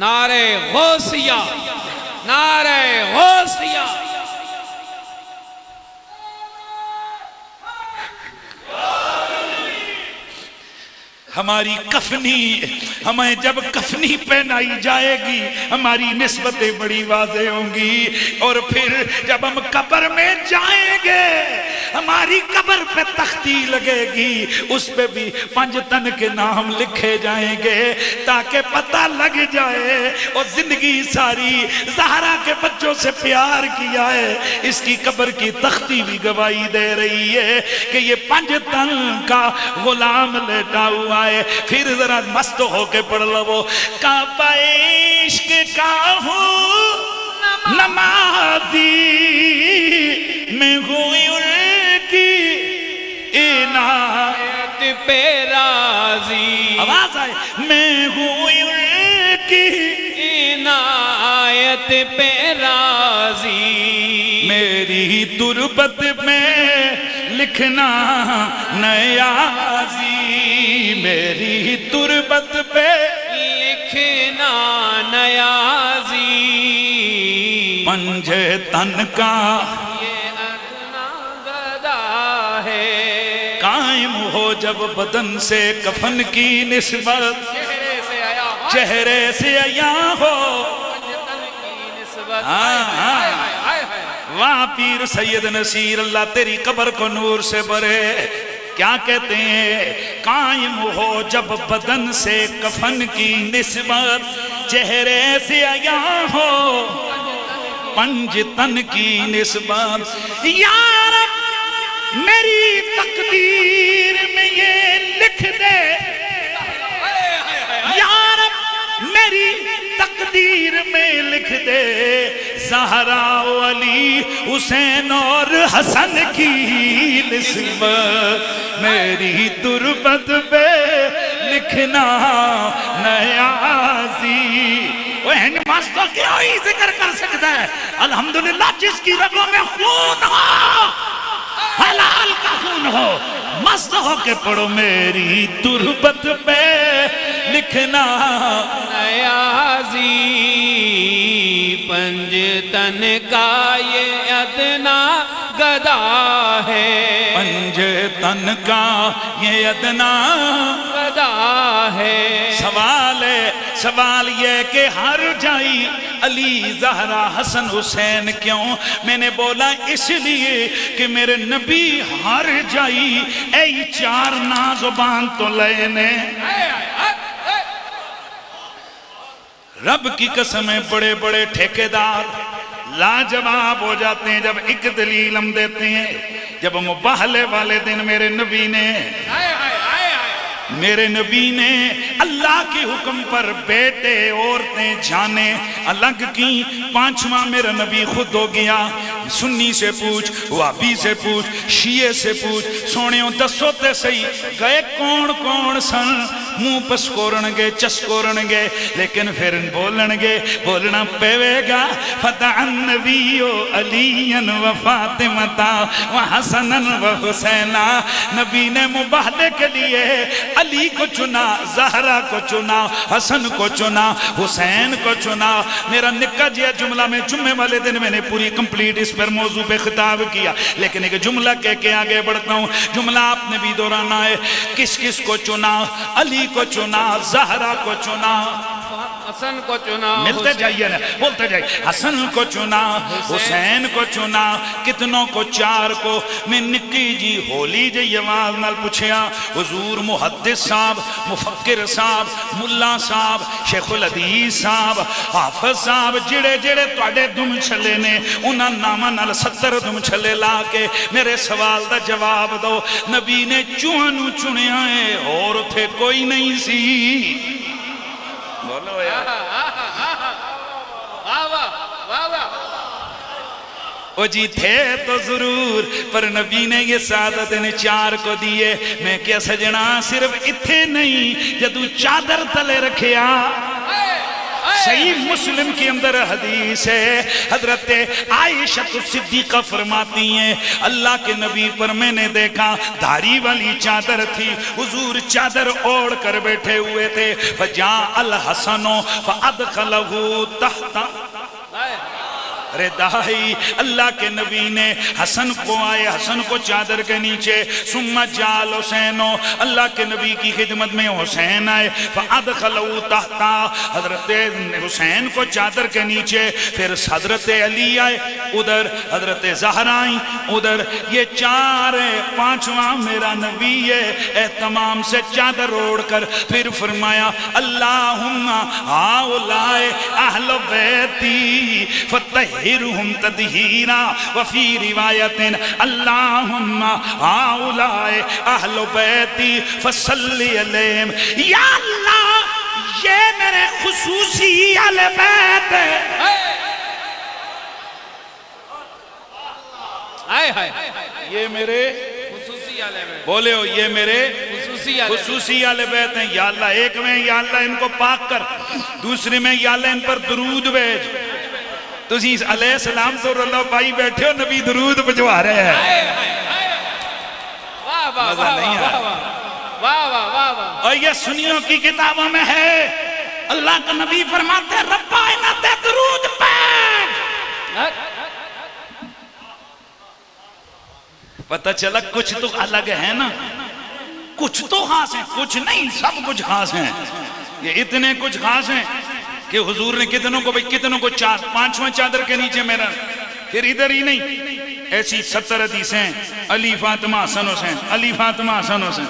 نعرے غوثیہ، نعرے غوثیہ۔ ہماری کفنی، ہمیں جب کفنی پہنائی جائے گی ہماری نسبتیں بڑی واضح ہوں گی، اور پھر جب ہم قبر میں جائیں گے ہماری قبر پہ تختی لگے گی، اس پہ بھی 5 تن کے نام لکھے جائیں گے تاکہ پتہ لگ جائے اور زندگی ساری زہرا کے بچوں سے پیار کیا ہے۔ اس کی قبر کی تختی بھی گواہی دے رہی ہے کہ یہ 5 تن کا غلام لیٹا ہوا ہے۔ پھر ذرا مست ہو کے پڑھ لو، کعبہ عشق کا ہوں نمازی، میں ہوئی ان کی عنایت پہ راضی، آواز آئے، میں ہوئی ان کی عنایت پہ راضی، میری تربت میں لکھنا نیازی، میری تربت پہ لکھنا نیازی، پنجے تن کا یہ ادنا گدا جب بدن سے کفن کی نسبت چہرے سے آیا ہو چہرے سے عیاں ہو تن کی نسبت ہاں ہاں ہائے ہائے وہاں پیر سید نصیر اللہ تیری قبر کو نور سے بھرے کیا کہتے ہیں قائم ہو جب بدن سے کفن کی نسبت چہرے سے عیاں ہو پنج تن کی نسبت یا رب میری تقدیر میں یہ لکھ دے یا رب میری تقدیر میں لکھ دے زہرا و علی حسین اور حسن کی نسبت میری تربت پہ لکھنا نیازی وہ نماز تو کیا ہی ذکر کر سکتا ہے الحمدللہ جس کی رگوں میں خون ہو حلال کا خون ہو مست ہو کے پڑھو میری تربت پہ لکھنا نیازی پنج تن کا یہ ادنا گدا ہے پنج تن کا یہ ادنا گدا ہے سوال یہ کہ ہر جائی علی زہرا حسن حسین کیوں میں نے بولا اس لیے کہ میرے نبی ہر جائی اے چار نازبان تو لینے رب کی قسمیں بڑے بڑے ٹھیکیدار لاجواب ہو جاتے ہیں جب ایک دلیل ہم دیتے ہیں جب مباہلے والے دن میرے نبی نے اللہ کے حکم پر بیٹے عورتیں جانے الگ کی پانچواں میرا نبی خود ہو گیا سنی سے پوچھ وابی سے پوچھ شیعہ سے پوچھ سونیوں دسو تے صحیح گئے کون سن منہ پسکورنگے چسکورنگے لیکن پھر بولنگے بولنا پیوے گا فتح النبی علی و فاطمتا و حسن و حسینہ نبی نے مباہلے کے لیے علی کو چنا زہرا کو چنا حسن کو چنا حسین کو چنا میرا نکا جیا جملہ میں جمعے والے دن میں نے پوری کمپلیٹ اس پر موضوع پہ خطاب کیا لیکن ایک جملہ کہہ کے آگے بڑھتا ہوں جملہ آپ نے بھی دہرانا ہے کس کس کو چنا علی کو چنا زہرا کو چنا حسن کو چنا ملتے جائیے نا بولتے جائیے حسن کو چنا حسین کو چنا کتنوں کو چار کو میں نکی جی ہولی جی آواز نال پوچھیا حضور محدث صاحب مفکر صاحب ملا صاحب شیخ الحدیث صاحب حافظ صاحب جڑے جڑے تواڈے دم چھلے نے انہاں ناماں نال 70 دم چھلے لا کے میرے سوال دا جواب دو نبی نے چوہنوں چنیا ہے اور تھے کوئی نہیں سی بولو یار وہ جی تھے تو ضرور پر نبی نے یہ سعادت نے چار کو دیے میں کیا سجنا صرف اتھے نہیں جدو چادر تلے رکھیا صحیح مسلم کے اندر حدیث ہے حضرت عائشہ صدیقہ فرماتی ہیں اللہ کے نبی پر میں نے دیکھا دھاری والی چادر تھی حضور چادر اوڑ کر بیٹھے ہوئے تھے فجاء الحسن فادخلہ تحت ردائی اللہ کے نبی نے حسن کو آئے حسن کو چادر کے نیچے ثم جال حسینو اللہ کے نبی کی خدمت میں حسین آئے فادخلو تحتا حضرت حسین کو چادر کے نیچے پھر حضرت علی آئے ادھر حضرت زہرا آئیں ادھر یہ چار پانچواں میرا نبی ہے اہتمام سے چادر اوڑ کر پھر فرمایا اللہم ہاؤلائے اہل بیتی فتحرہم تدہیرا وفی روایت اللہم ہاؤلائے اہل بیتی فصلی علیہم یا اللہ یہ میرے خصوصی اہل بیت یہ میرے خصوصی علیہ بیت بولے ہو یہ میرے خصوصی اہل بیت ہیں یا اللہ ایک میں یا اللہ ان کو پاک کر دوسرے میں یا اللہ ان پر درود بھیج تسی علیہ السلام تو اللہ پائی بیٹھے ہو نبی درود بجوا رہے ہیں مزہ نہیں آیا اور یہ سنیوں کی کتابوں میں ہے اللہ کا نبی فرماتے ہیں ربا انہاں تے درود بھیج پتہ چلا کچھ تو الگ ہے نا کچھ تو خاص ہیں، کچھ نہیں، سب کچھ خاص ہیں. یہ اتنے کچھ خاص ہیں کہ حضور نے کتنوں کو چار پانچواں چادر کے نیچے میرا. پھر ادھر ہی نہیں، ایسی 70 حدیثیں علی فاطمہ حسن حسین، علی فاطمہ حسن حسین،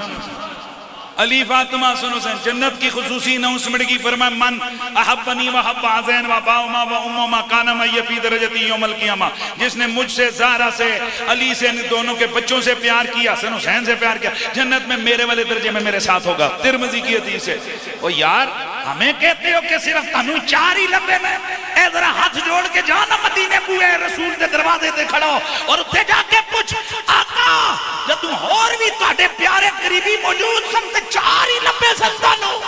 علی فاطمہ حسن حسین. جنت کی خصوصی اناؤنسمنٹ کی فرمائے من احبنی وحب عزین وباؤما وامما کانا می فی درجتی یوم القیامہ. جس نے مجھ سے، زہرا سے، علی سے، دونوں کے بچوں سے پیار کیا، حسن حسین سے پیار کیا، جنت میں میرے والے درجے میں میرے ساتھ ہوگا. ترمذی کی حدیث ہے. او یار ہمیں کہتے ہو کہ صرف تنو 4 ہی لمبے میں، اے ذرا ہاتھ جوڑ کے جانا مدینے بوئے رسول دے دروازے تے کھڑا ہو اور اتھے جا کے پوچھ آقا جدوں اور بھی تہاڈے پیارے قریبی موجود سن تے 4 ہی لمبے سن تانوں.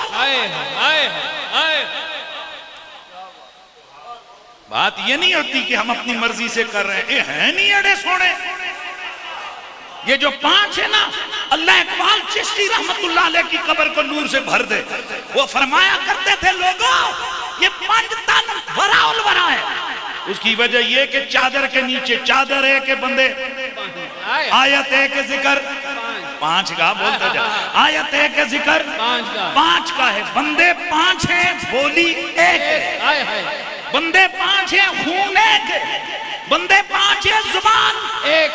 بات یہ نہیں ہوتی کہ ہم اپنی مرضی سے کر رہے ہیں. اے ہیں نہیں اڑے سونے. یہ جو 5 ہے نا، اللہ اقبال چشتی رحمت اللہ علیہ کی قبر کو نور سے بھر دے. وہ فرمایا کرتے تھے لوگوں یہ 5 تن ورا الورا ہے. اس کی وجہ یہ کہ چادر کے نیچے چادر ہے کہ بندے، آیت ہے کہ ذکر 5 کا، بولتا جا، آیت ہے کہ ذکر 5 کا ہے. بندے 5 ہیں، بولی 1 ہے. بندے 5 ہیں، خون 1 ہے. بندے 5 ہیں، زبان 1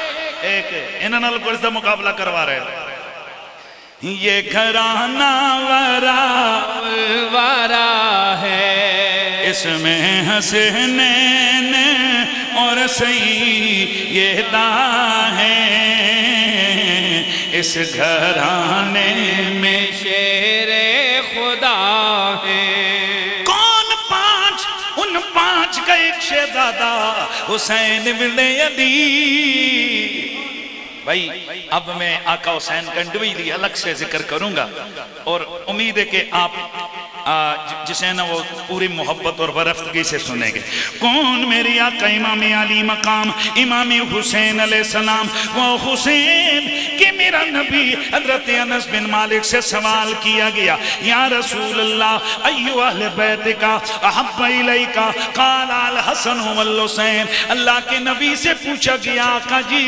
ہے. انہوں نے کوئی سے مقابلہ کروا رہے ہیں. یہ گھرانہ ورا ہے، اس میں حسنین اور سیدہ ہیں. اس گھرانے میں شیر خدا ہے. کون 5؟ ان 5 کا ایک شہزادہ حسین بن علی. بھائی اب میں آقا حسین کا انڈیویجلی الگ سے ذکر کروں گا اور امید ہے کہ آپ جسے نا وہ پوری محبت اور ورفتگی سے سنیں گے. کون میری آقا امام علی مقام امام حسین علیہ السلام، وہ حسین کہ میرا نبی حضرت انس بن مالک سے سوال کیا گیا یا رسول اللہ ایو اہل بیت کا احب الیکا قال الحسن والحسین. اللہ کے نبی سے پوچھا گیا آقا جی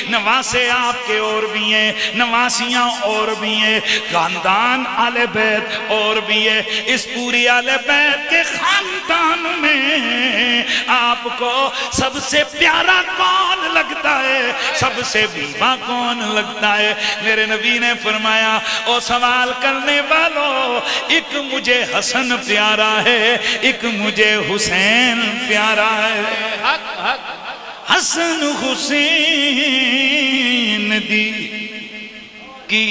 نواسے آپ کے اور بھی ہیں، نواسیاں اور بھی ہیں، خاندان اہل بیت اور بھی ہے. اس پوری اہل بیت کے خاندان میں آپ کو سب سے پیارا کون لگتا ہے، سب سے بیوہ کون لگتا ہے؟ میرے نبی نے فرمایا او سوال کرنے والوں، ایک مجھے حسن پیارا ہے، ایک مجھے حسین پیارا ہے. حسن حسین دی کی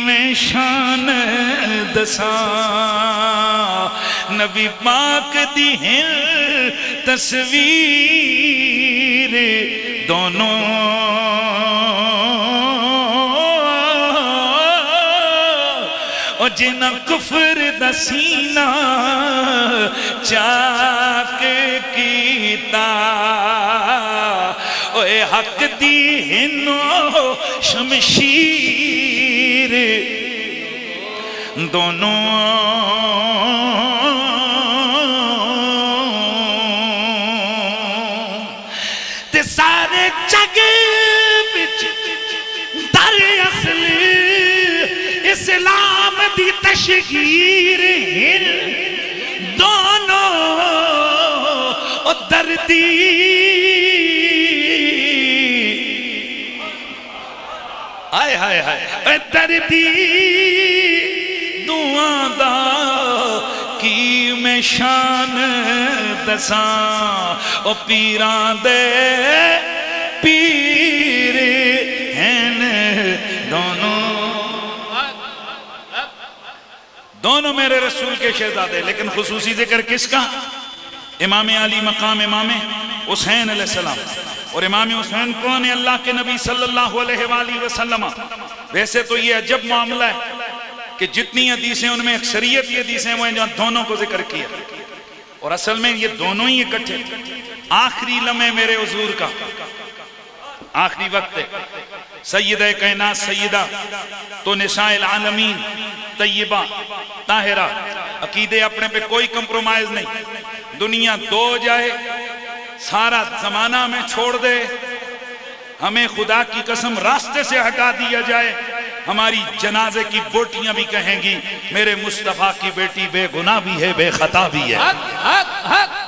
میں شان دساں، نبی پاک دی ہیں تصویر دونوں اور جنہ کفر دا سینہ چاک کیتا، اے حق دی ہنو شمشیر دونوں تے سارے جگ بچ در اصل اسلام دی تشہیر ہل دونوں او دردی آئے ہائے ہائے دردی دعا دا کی میں شان دساں، او پیران دے پیر ہیں دونوں میرے رسول کے شہزادے. لیکن خصوصی ذکر کس کا؟ امام علی مقام امام حسین علیہ السلام. اور امام حسین کون ہے؟ اللہ کے نبی صلی اللہ علیہ وآلہ وسلم. ویسے تو یہ عجب معاملہ ہے کہ جتنی حدیثیں ان میں اکثریت یہ حدیثیں وہ ہیں جو دونوں کو ذکر کیا، اور اصل میں یہ دونوں ہی اکٹھے. آخری لمحے میرے حضور کا آخری وقت ہے. سیدہ کائنات سیدہ تو نساء العالمین طیبہ طاہرہ، عقیدے اپنے پہ کوئی کمپرومائز نہیں. دنیا دو جائے، سارا زمانہ میں چھوڑ دے، ہمیں خدا کی قسم راستے سے ہٹا دیا جائے، ہماری جنازے کی بوٹیاں بھی کہیں گی میرے مصطفیٰ کی بیٹی بے گناہ بھی ہے بے خطا بھی ہے. حق حق حق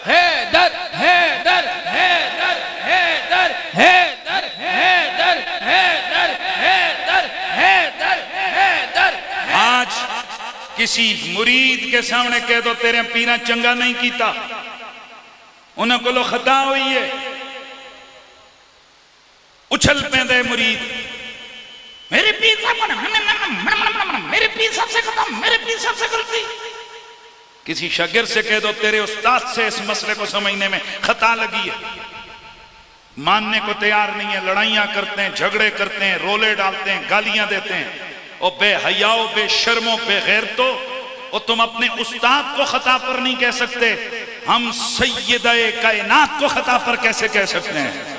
حیدر حیدر حیدر حیدر حیدر حیدر حیدر حیدر حیدر حیدر. آج کسی مرید کے سامنے کہہ دو تیرے پیرا چنگا نہیں کیتا انہوں کو لو خطا ہوئی ہے اچھل پیندے مرید میرے پیر صاحب میرے پیر صاحب سے ختم میرے پیر صاحب سے غلطی. کسی شاگرد سے کہہ دو تیرے استاد سے اس مسئلے کو سمجھنے میں خطا لگی ہے ماننے کو تیار نہیں ہے لڑائیاں کرتے ہیں جھگڑے کرتے ہیں رولے ڈالتے ہیں گالیاں دیتے ہیں اور بے حیاؤ بے شرموں بے غیرتوں اور تم اپنے استاد کو خطا پر نہیں کہہ سکتے ہم سیدہ کائنات کو خطا پر کیسے کہہ سکتے ہیں.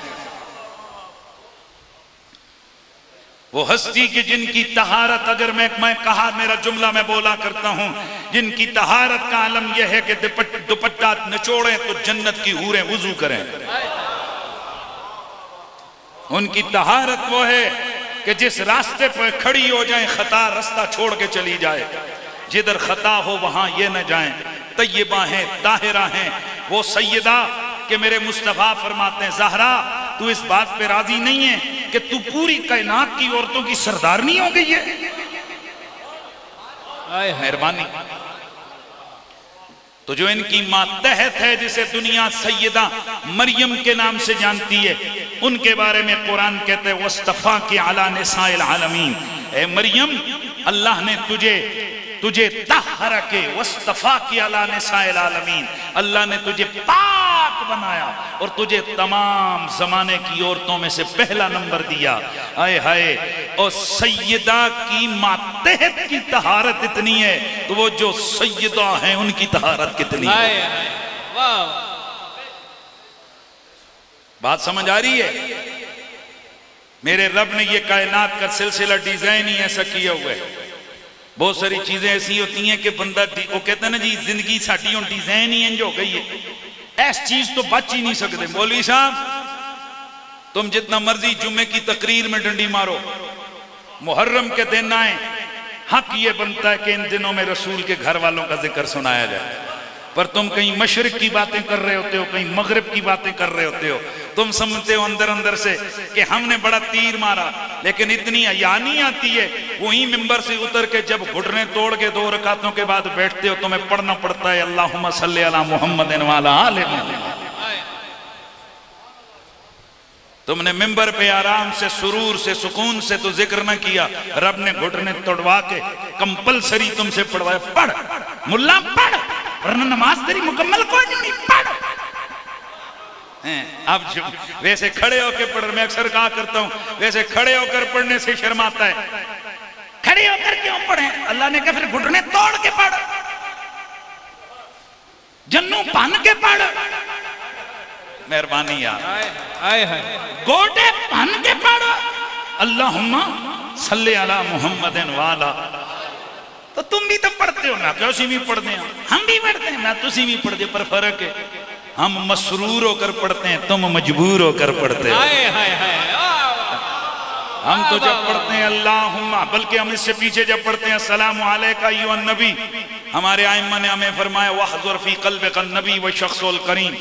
وہ ہستی کی جن کی طہارت اگر میں کہا میرا جملہ میں بولا کرتا ہوں جن کی طہارت کا عالم یہ ہے کہ دوپٹہ نچوڑیں تو جنت کی حوریں وضو کریں. ان کی طہارت وہ ہے کہ جس راستے پر کھڑی ہو جائیں خطا رستہ چھوڑ کے چلی جائے جدھر خطا ہو وہاں یہ نہ جائیں. طیبہ ہیں طاہرہ ہیں وہ سیدہ کہ میرے مصطفیٰ فرماتے ہیں زہرا تو اس بات پہ راضی نہیں ہے کہ تو پوری کائنات کی عورتوں کی سردارنی ہو گئی ہے. مہربانی. تو جو ان کی ماتحت ہے جسے دنیا سیدہ مریم کے نام سے جانتی ہے ان کے بارے میں قرآن کہتے ہیں وَاسْتَفَاكِ عَلَى نِسَاءِ الْعَالَمِينَ اے مریم اللہ نے تجھے طہر کے وَاسْتَفَاكِ عَلَى نِسَاءِ الْعَالَمِينَ اللہ نے تجھے پاک بنایا اور تجھے تمام زمانے کی عورتوں میں سے پہلا نمبر دیا. آئے ہائے اور سیدہ کی ماتحت کی طہارت اتنی ہے تو وہ جو سیدہ ہیں ان کی طہارت کتنی ہے. بات سمجھ آ رہی ہے. میرے رب نے یہ کائنات کا سلسلہ ڈیزائن ہی ایسا کیا ہوا ہے. بہت ساری چیزیں ایسی ہوتی ہیں کہ بندہ وہ کہتا ہے نا جی زندگی ساٹھی ہوں ڈیزائن ہی انج ہو گئی ہے ایس چیز تو بچ ہی نہیں سکتے. مولوی صاحب تم جتنا مرضی جمعے کی تقریر میں ڈنڈی مارو محرم کے دن آئیں حق یہ بنتا ہے کہ ان دنوں میں رسول کے گھر والوں کا ذکر سنایا جائے پر تم کہیں مشرق کی باتیں کر رہے ہوتے ہو کہیں مغرب کی باتیں کر رہے ہوتے ہو. تم سمجھتے ہو اندر اندر سے کہ ہم نے بڑا تیر مارا لیکن اتنی حیا نہیں آتی ہے وہی ممبر سے اتر کے جب گھٹنے توڑ کے 2 رکعتوں کے بعد بیٹھتے ہو تمہیں پڑھنا پڑتا ہے اللہم صلی علی محمد وعلی آل محمد. تم نے ممبر پہ آرام سے سرور سے سکون سے تو ذکر نہ کیا رب نے گھٹنے توڑوا کے کمپلسری تم سے پڑھوایا پڑھ ملا پڑھ ورنہ نماز تیری مکمل کوئی نہیں پڑھ. اب ویسے کھڑے ہو کے پڑھ میں اکثر کہا کرتا ہوں ویسے کھڑے ہو کر پڑھنے سے شرم آتا ہے کھڑے ہو کر کیوں پڑھیں اللہ نے کہا پھر گھٹنے توڑ کے پڑھ جنوں پن کے پڑھ. مہربانی یار گوٹے پن کے پڑھ اللہم صلی علی محمد وعلا. تو تم بھی تو پڑھتے ہو نا کہ اسی بھی پڑھتے ہیں ہم بھی پڑھتے ہیں نا تسی بھی پڑھتے پر فرق ہے ہم مسرور ہو کر پڑھتے ہیں تم مجبور ہو کر پڑھتے ہو. ہم تو جب پڑھتے ہیں اللہم بلکہ ہم اس سے پیچھے جب پڑھتے ہیں السلام علیکہ ایھا النبی ہمارے ائمہ نے ہمیں فرمایا وَحْضُرْ فِي قَلْبِكَ النَّبِي وَالشَّخْصُ الْكَرِيمُ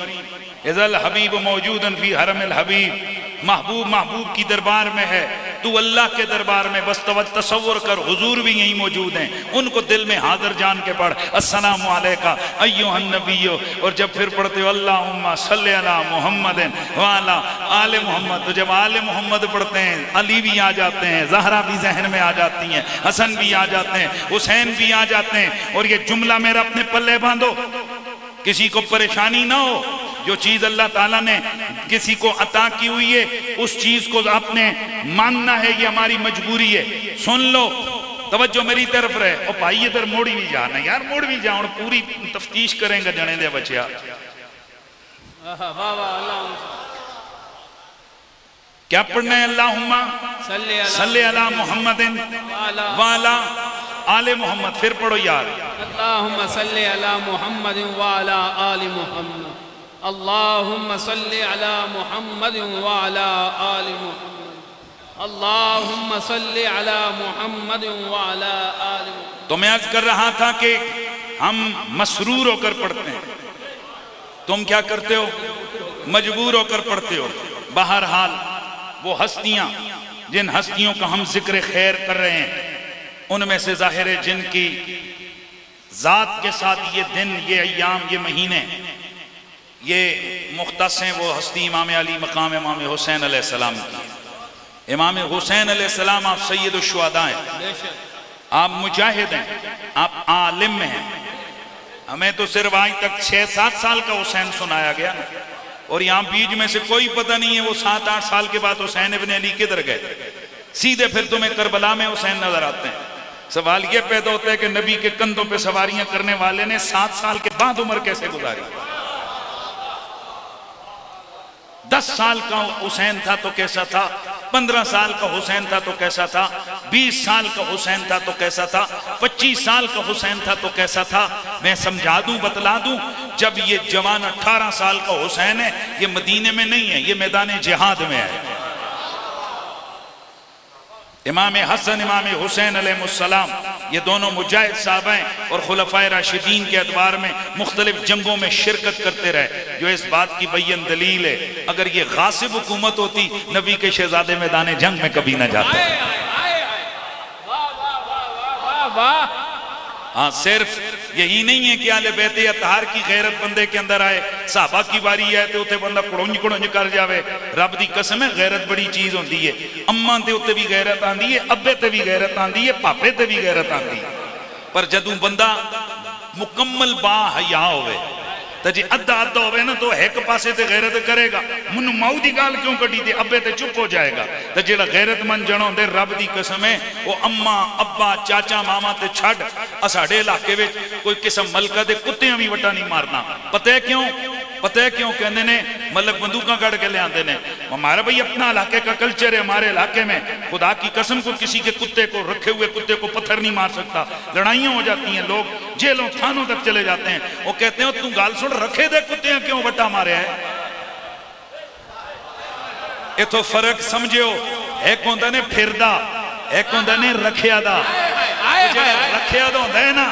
اِذَا الْحَبِيبُ مَوْجُودًا فِي حَرَمِ الْحَبِيبِ محبوب کی دربار میں ہے تو اللہ کے دربار میں بس تصور کر حضور بھی یہیں موجود ہیں ان کو دل میں حاضر جان کے پڑھ السلام علیکہ ایھا النبی اور جب پھر پڑھتے ہو اللہم صلی علی محمد وعلا آل محمد تو جب آل محمد پڑھتے ہیں علی بھی آ جاتے ہیں زہرا بھی ذہن میں آ جاتی ہیں حسن بھی آ جاتے ہیں حسین بھی آ جاتے ہیں اور یہ جملہ میرا اپنے پلے باندھو کسی کو پریشانی نہ ہو جو چیز اللہ تعالیٰ نے کسی کو عطا کی ہوئی ہے اس چیز کو آپ نے ماننا ہے یہ ہماری مجبوری ہے. سن لو توجہ میری طرف رہے اور بھائی ادھر موڑی بھی جانا یار موڑ بھی جاؤ اور پوری تفتیش کریں گے جنے دے بچیا. کیا پڑھنا ہے اللہم صلی علی محمد وعلا آل محمد پھر پڑھو یار اللہم صلی علی محمد وعلا آل محمد اللہم صلی علی محمد وعلا آل محمد اللهم صل على محمد وعلى آل محمد. تو میں عرض کر رہا تھا کہ ہم مسرور ہو کر پڑھتے ہیں، تم کیا کرتے ہو؟ مجبور ہو کر پڑھتے ہو. بہرحال وہ ہستیاں جن ہستیوں کا ہم ذکر خیر کر رہے ہیں، ان میں سے ظاہر ہے جن کی ذات کے ساتھ یہ دن، یہ ایام، یہ مہینے یہ مختص ہیں، وہ ہستی امام علی مقام امام حسین علیہ السلام کی. امام حسین علیہ السلام آپ سید الشہداء ہیں، بے شک آپ مجاہد ہیں، آپ عالم ہیں. ہمیں تو صرف آج تک 6-7 سال کا حسین سنایا گیا، اور یہاں بیچ میں سے کوئی پتہ نہیں ہے وہ 7-8 سال کے بعد حسین ابن علی کدھر گئے. سیدھے پھر تمہیں کربلا میں حسین نظر آتے ہیں. سوال یہ پیدا ہوتا ہے کہ نبی کے کندھوں پہ سواریاں کرنے والے نے 7 سال کے بعد عمر کیسے گزاری؟ 10 سال کا حسین تھا تو کیسا تھا، 15 سال کا حسین تھا تو کیسا تھا، 20 سال کا حسین تھا تو کیسا تھا، 25 سال کا حسین تھا تو کیسا تھا. میں سمجھا دوں، بتلا دوں. جب یہ جوان 18 سال کا حسین ہے، یہ مدینے میں نہیں ہے، یہ میدان جہاد میں ہے. امام حسن امام حسین علیہ السلام یہ دونوں مجاہد صاحب ہیں، اور خلفائے راشدین کے ادوار میں مختلف جنگوں میں شرکت کرتے رہے، جو اس بات کی بین دلیل ہے. اگر یہ غاصب حکومت ہوتی، نبی کے شہزادے میدان جنگ میں کبھی نہ جاتے. واہ واہ واہ واہ واہ. ہاں، صرف یہی نہیں ہے کہ اہل بیت اطہار کی غیرت بندے کے اندر آئے. صحابہ کی باری ہے تو اتے بندہ کڑونج کر جاوے. رب دی قسم ہے، غیرت بڑی چیز ہوندی ہے. اماں تے اتے بھی غیرت آندی ہے، ابے تے بھی غیرت آندی ہے، پاپے تے بھی غیرت آندی ہے. پر جدوں بندہ مکمل با حیا ہوئے تو جی ادھا ہوئے نا، تو ایک پاسے تے غیرت کرے گا. منو ماؤ دی گال کیوں کٹی تے ابے تے چپ ہو جائے گا. تو جیڑا غیرت من جنوں دے رب دی قسم ہے، وہ اماں ابا چاچا ماما تے چھڑ اساڑے علاقے وچ کوئی قسم ملکہ دے کتیاں بھی وٹا نہیں مارنا. پتہ ہے کیوں؟ پتہ ہے کیوں کہنے نے ملک بندوقاں گڑ کے لے آندے نے. ہمارا بھئی اپنا علاقے کا کلچر ہے، ہمارے علاقے میں خدا کی قسم کو کسی کے کتے کو، رکھے ہوئے کتے کو پتھر نہیں مار سکتا. لڑائیاں ہو جاتی ہیں، لوگ جیلوں تھانوں تک چلے جاتے ہیں. وہ کہتے ہیں تم گال سن رکھے دے کتے کیوں وٹا مارے ہیں؟ یہ تو فرق سمجھو. ایک ہوندہ نے پھردا، ایک ہوندہ نے رکھیا دا. رکھیا دا ہوندہ ہے نا،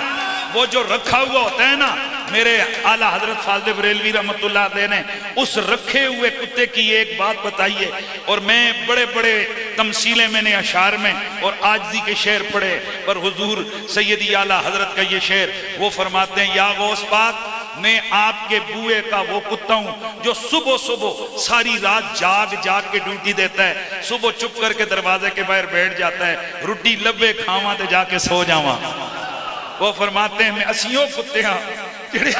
وہ جو رکھا ہوا ہوتا ہے نا، میرے اعلیٰ حضرت فاضل بریلوی رحمت اللہ علیہ نے اس رکھے ہوئے کتے کی ایک بات بتائیے. اور میں بڑے بڑے تمثیلیں میں نے اشعار میں اور عاجزی کے شعر پڑھے، پر حضور سیدی اعلیٰ حضرت کا یہ شعر وہ فرماتے ہیں: یا غوث پاک، میں آپ کے بوئے کا وہ کتا ہوں جو صبح صبح ساری رات جاگ جاگ کے ڈیوٹی دیتا ہے، صبح چپ کر کے دروازے کے باہر بیٹھ جاتا ہے، روٹی لبے کھاواں تے جا کے سو جاواں. وہ فرماتے ہیں میں اسیوں کتے ہاں جڑے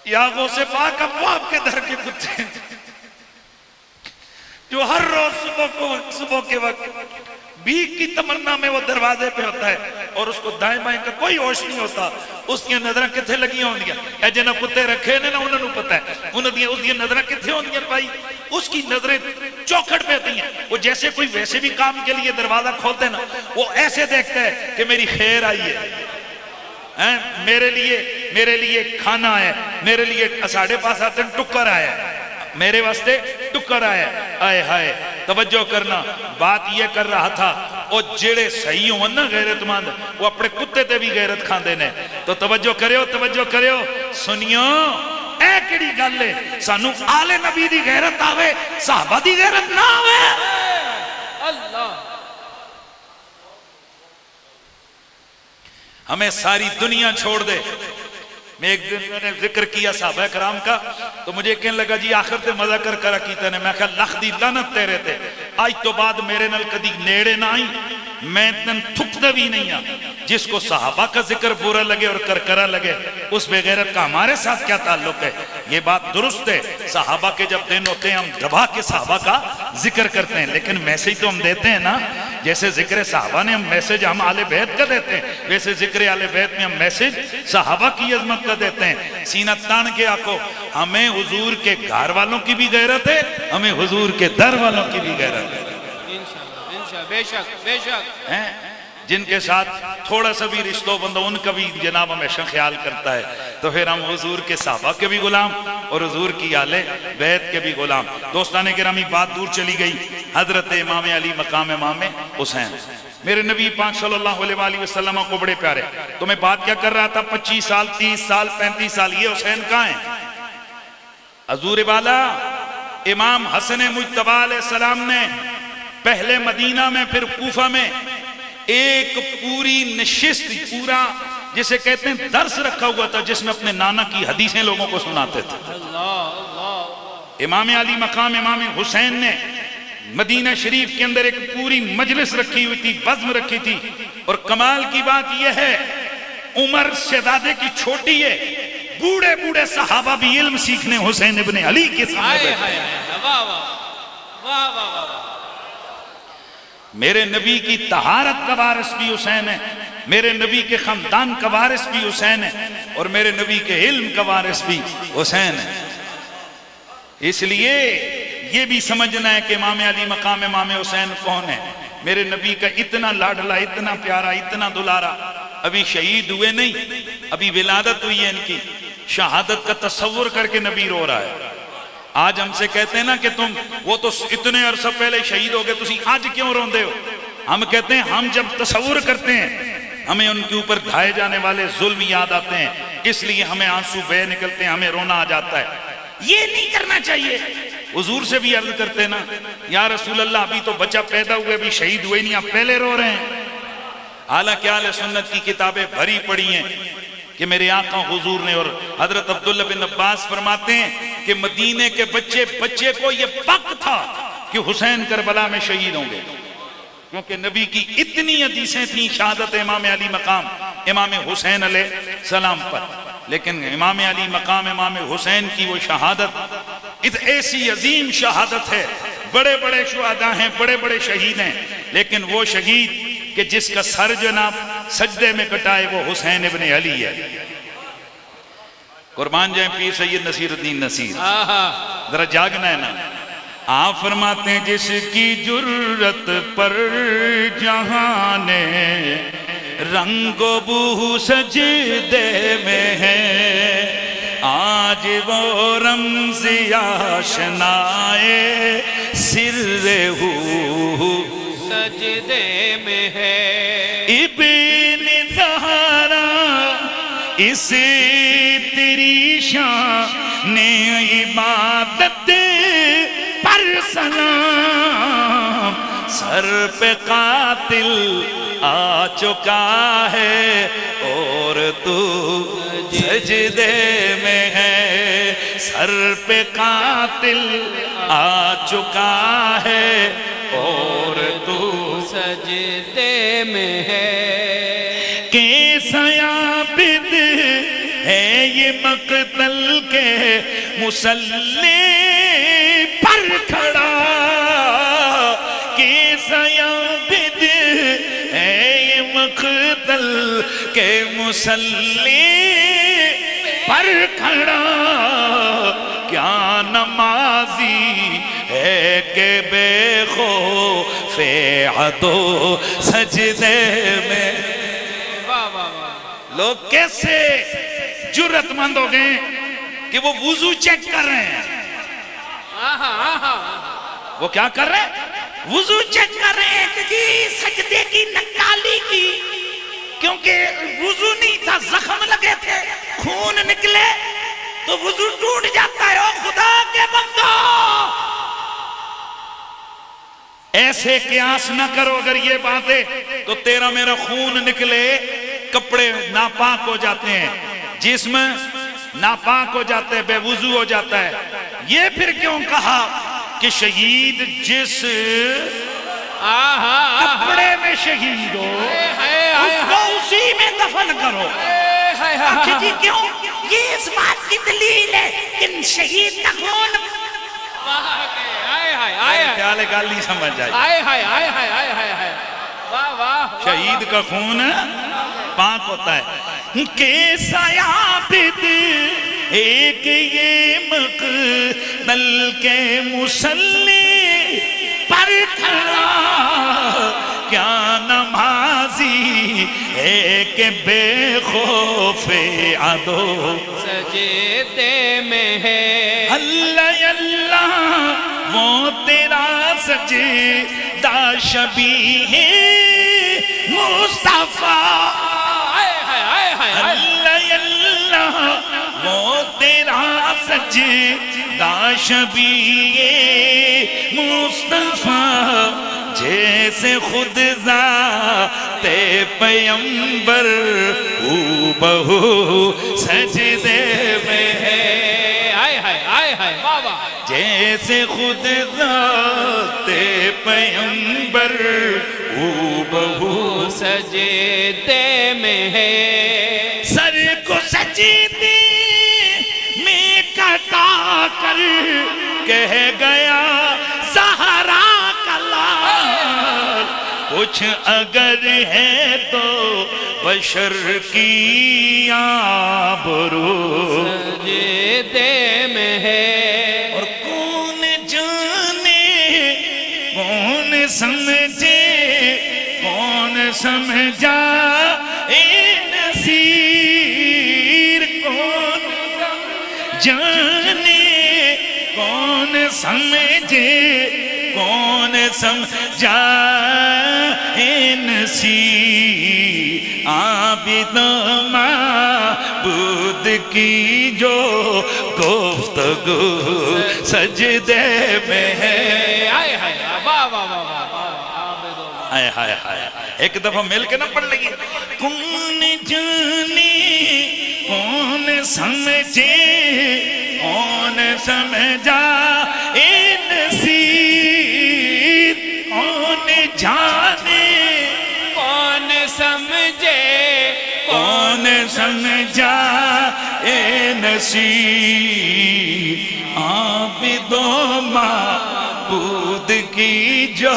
یا غوث پاک ابواب کے در کے کتے ہیں جو ہر روز صبح کے وقت بھیک کی تمنا میں وہ دروازے پہ ہوتا ہے، اور اس کو دائیں بائیں کا کوئی ہوش نہیں ہوتا. اس کی نظریں کتھے لگی ہوں گیا؟ اے جنہ کتے رکھے نے نا، انہوں نے پتہ ہے اس کی نظریں کتھے ہوں گیا بھائی. اس کی نظریں چوکھٹ پہ ہوتی ہیں. وہ جیسے کوئی ویسے بھی کام کے لیے دروازہ کھولتے ہیں نا، وہ ایسے دیکھتے ہیں کہ میری خیر آئی ہے، میرے لیے کھانا ہے، میرے لیے ساڑھے پاس آتے ہیں ٹکر آیا ہے، میرے واسطے ٹکر آیا. آئے ہائے توجہ کرنا، بات یہ کر رہا تھا وہ جڑے صحیح ہوں نا غیرت مند، وہ اپنے کتے تے بھی غیرت کھاندے نے. تو توجہ کریو سنیو، اے کڑی گل ہے سانو آل نبی دی غیرت آوے، صحابہ دی غیرت نہ آوے. اللہ ہمیں ساری دنیا چھوڑ دے. میں ایک دن میں نے ذکر کیا صحابہ کرام کا، تو مجھے کہنے لگا جی آخر تے مزہ کر کیتے نے. میں کہا لکھ دی لعنت تیرے تے، آج تو بعد میرے نال کدی نیڑے نہ آئی، میں تن تھک دے بھی نہیں ہاں. جس کو صحابہ کا ذکر برا لگے اور کرکرا لگے، اس بے غیرت کا ہمارے ساتھ کیا تعلق ہے؟ یہ بات درست ہے، صحابہ کے جب دن ہوتے ہیں ہم دبا کے صحابہ کا ذکر کرتے ہیں، لیکن میسج تو ہم دیتے ہیں نا. جیسے ذکر صحابہ نے ہم میسج ہم آل بیت کا دیتے ہیں، ویسے ذکر آل بیت میں ہم میسج صحابہ کی عظمت کا دیتے ہیں. سینہ تان کے آکو، ہمیں حضور کے گھر والوں کی بھی غیرت ہے، ہمیں حضور کے در والوں کی بھی غیرت ہے. بے شک بے شک ہیں جن کے ساتھ تھوڑا سا بھی رشتہ بندہ ان کا بھی جناب ہمیشہ خیال کرتا ہے، تو پھر ہم حضور کے صحابہ کے بھی غلام اور حضور کی آل بیت کے بھی غلام۔ دوستان گرامی، بات دور چلی گئی، حضرت امام علی مقام امام حسین میرے نبی پاک صلی اللہ علیہ وآلہ وسلم کو بڑے پیارے۔ تو میں بات کیا کر رہا تھا، 25 سال 30 سال 35 سال یہ حسین کہاں ہیں؟ حضور والا امام حسن مجتبی علیہ السلام نے پہلے مدینہ میں پھر کوفہ میں ایک پوری نشست، پورا جسے کہتے ہیں درس رکھا ہوا تھا، جس میں اپنے نانا کی حدیثیں لوگوں کو سناتے تھے۔ امام علی مقام امام حسین نے مدینہ شریف کے اندر ایک پوری مجلس رکھی ہوئی تھی، بزم رکھی تھی، اور کمال کی بات یہ ہے عمر شہزادے کی چھوٹی ہے، بوڑھے بوڑھے صحابہ بھی علم سیکھنے حسین ابن علی کے سامنے میرے نبی کی طہارت کا وارث بھی حسین ہے، میرے نبی کے خاندان کا وارث بھی حسین ہے، اور میرے نبی کے علم کا وارث بھی حسین ہے۔ اس لیے یہ بھی سمجھنا ہے کہ امام علی مقام امام حسین کون ہے؟ میرے نبی کا اتنا لاڈلا، اتنا پیارا، اتنا دلارا، ابھی شہید ہوئے نہیں، ابھی ولادت ہوئی ہے ان کی، شہادت کا تصور کر کے نبی رو رہا ہے۔ آج ہم سے کہتے ہیں نا کہ تم وہ تو اتنے عرصہ پہلے شہید ہو گئے، تسی آج کیوں روندے ہو؟ ہم کہتے ہیں ہم جب تصور کرتے ہیں ہمیں ان کے اوپر ڈھائے جانے والے ظلم یاد آتے ہیں، اس لیے ہمیں آنسو بہہ نکلتے ہیں، ہمیں رونا آ جاتا ہے۔ یہ نہیں کرنا چاہیے۔ حضور سے بھی عرض کرتے نا، یا رسول اللہ ابھی تو بچہ پیدا ہوئے، ابھی شہید ہوئے نہیں، آپ پہلے رو رہے ہیں۔ حالانکہ اہل سنت کی کتابیں بھری پڑی ہیں کہ میرے آقا حضور نے، اور حضرت عبداللہ بن عباس فرماتے ہیں کہ مدینے کے بچے کو یہ پک تھا کہ حسین کربلا میں شہید ہوں گے، کیونکہ نبی کی اتنی حدیثیں تھیں شہادت امام علی مقام امام حسین علیہ السلام پر۔ لیکن امام علی مقام امام حسین کی وہ شہادت ایسی عظیم شہادت ہے، بڑے بڑے شہداء ہیں، بڑے بڑے شہید ہیں، لیکن وہ شہید کہ جس کا سر جناب سجدے میں کٹائے وہ حسین ابن علی ہے۔ قربان جائیں پیر سید نصیر الدین نصیر، ذرا جاگنا ہے نا۔ آپ فرماتے ہیں جس کی جرت پر جہان رنگ و بو سجدے میں ہے، آج وہ رمز آشنائے سر ہو سجدے میں ہے۔ ابن زہرا اس تیری شان عبادت پر سلام، سر پہ قاتل آ چکا ہے اور تو سجدے میں ہے، سر پہ قاتل آ چکا ہے اور تو سجدے میں ہے۔ کیسا عابد ہے یہ مقتل کے مصلی پر کھڑا، کیسا عابد ہے یہ مقتل کے مصلی پر کھڑا، کیا نمازی ہے کہ بے خوف عدو سجدے میں۔ لوگ کیسے جرت مند ہو گئے کہ وہ وضو چیک کر رہے ہیں۔ وہ کیا کر رہے ہیں؟ وضو چیک کر رہے ہیں کہ سجدے کی نکالی کی، کیونکہ وضو نہیں تھا، زخم لگے تھے، خون نکلے تو وضو ٹوٹ جاتا ہے۔ او خدا کے بندو، ایسے قیاس نہ کرو، اگر یہ بات ہے تو تیرا میرا خون نکلے، کپڑے ناپاک ہو جاتے ہیں، جسم ناپاک ہو جاتا ہے، بے وضو ہو جاتا ہے۔ یہ پھر کیوں کہا کہ شہید جس کپڑے میں شہید ہو اس کو اسی میں دفن کرو۔ جی کیوں؟ یہ اس بات کی دلیل ہے کہ شہید کا خون خیال گال نہیں سمجھ آئی، شہید کا خون پاک ہوتا ہے۔ کیسا عابد ایک یہ مقتل کے مصلی پر کھڑا، ہے کہ بے خوف عدو سجدے میں ہے اللہ اللہ وہ تیرا سجدہ شبیہ مصطفیٰ اللہ اللہ وہ تیرا سجدہ شبیہ مصطفیٰ جیسے خود ذات پیمبر او بہو سجدے میں ہے آئے بابا جیسے خود ذات پیمبر او بہو سجدے میں ہے سر کو سجدے میں کٹا کر کہہ گیا زہرا کا لال کچھ اگر ہے تو بشر کی آبرو سجدے میں ہے اور کون جانے کون سمجھے کون سمجھا اے نصیر کون جانے کون سمجھے کون سمجھا اے نصیر عابد معبود کی جو گفتگو سجدے میں ہے آئے بابا آئے ہائے ہائے ایک دفعہ مل کے نہ پڑھ لگی کون جانے کون سمجھے کون سمجھا اے نصیر کون جانے کون سمجھے کون سمجھا اے نصیر عابد و معبود کی جو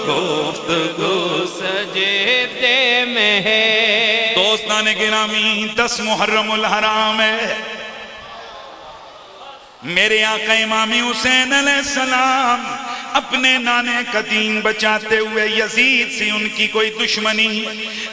گفتگو سجدے میں ہے دوستان گرامی 10 محرم الحرام ہے میرے آقا امام حسین علیہ السلام اپنے نانے کا دین بچاتے ہوئے یزید سے ان کی کوئی دشمنی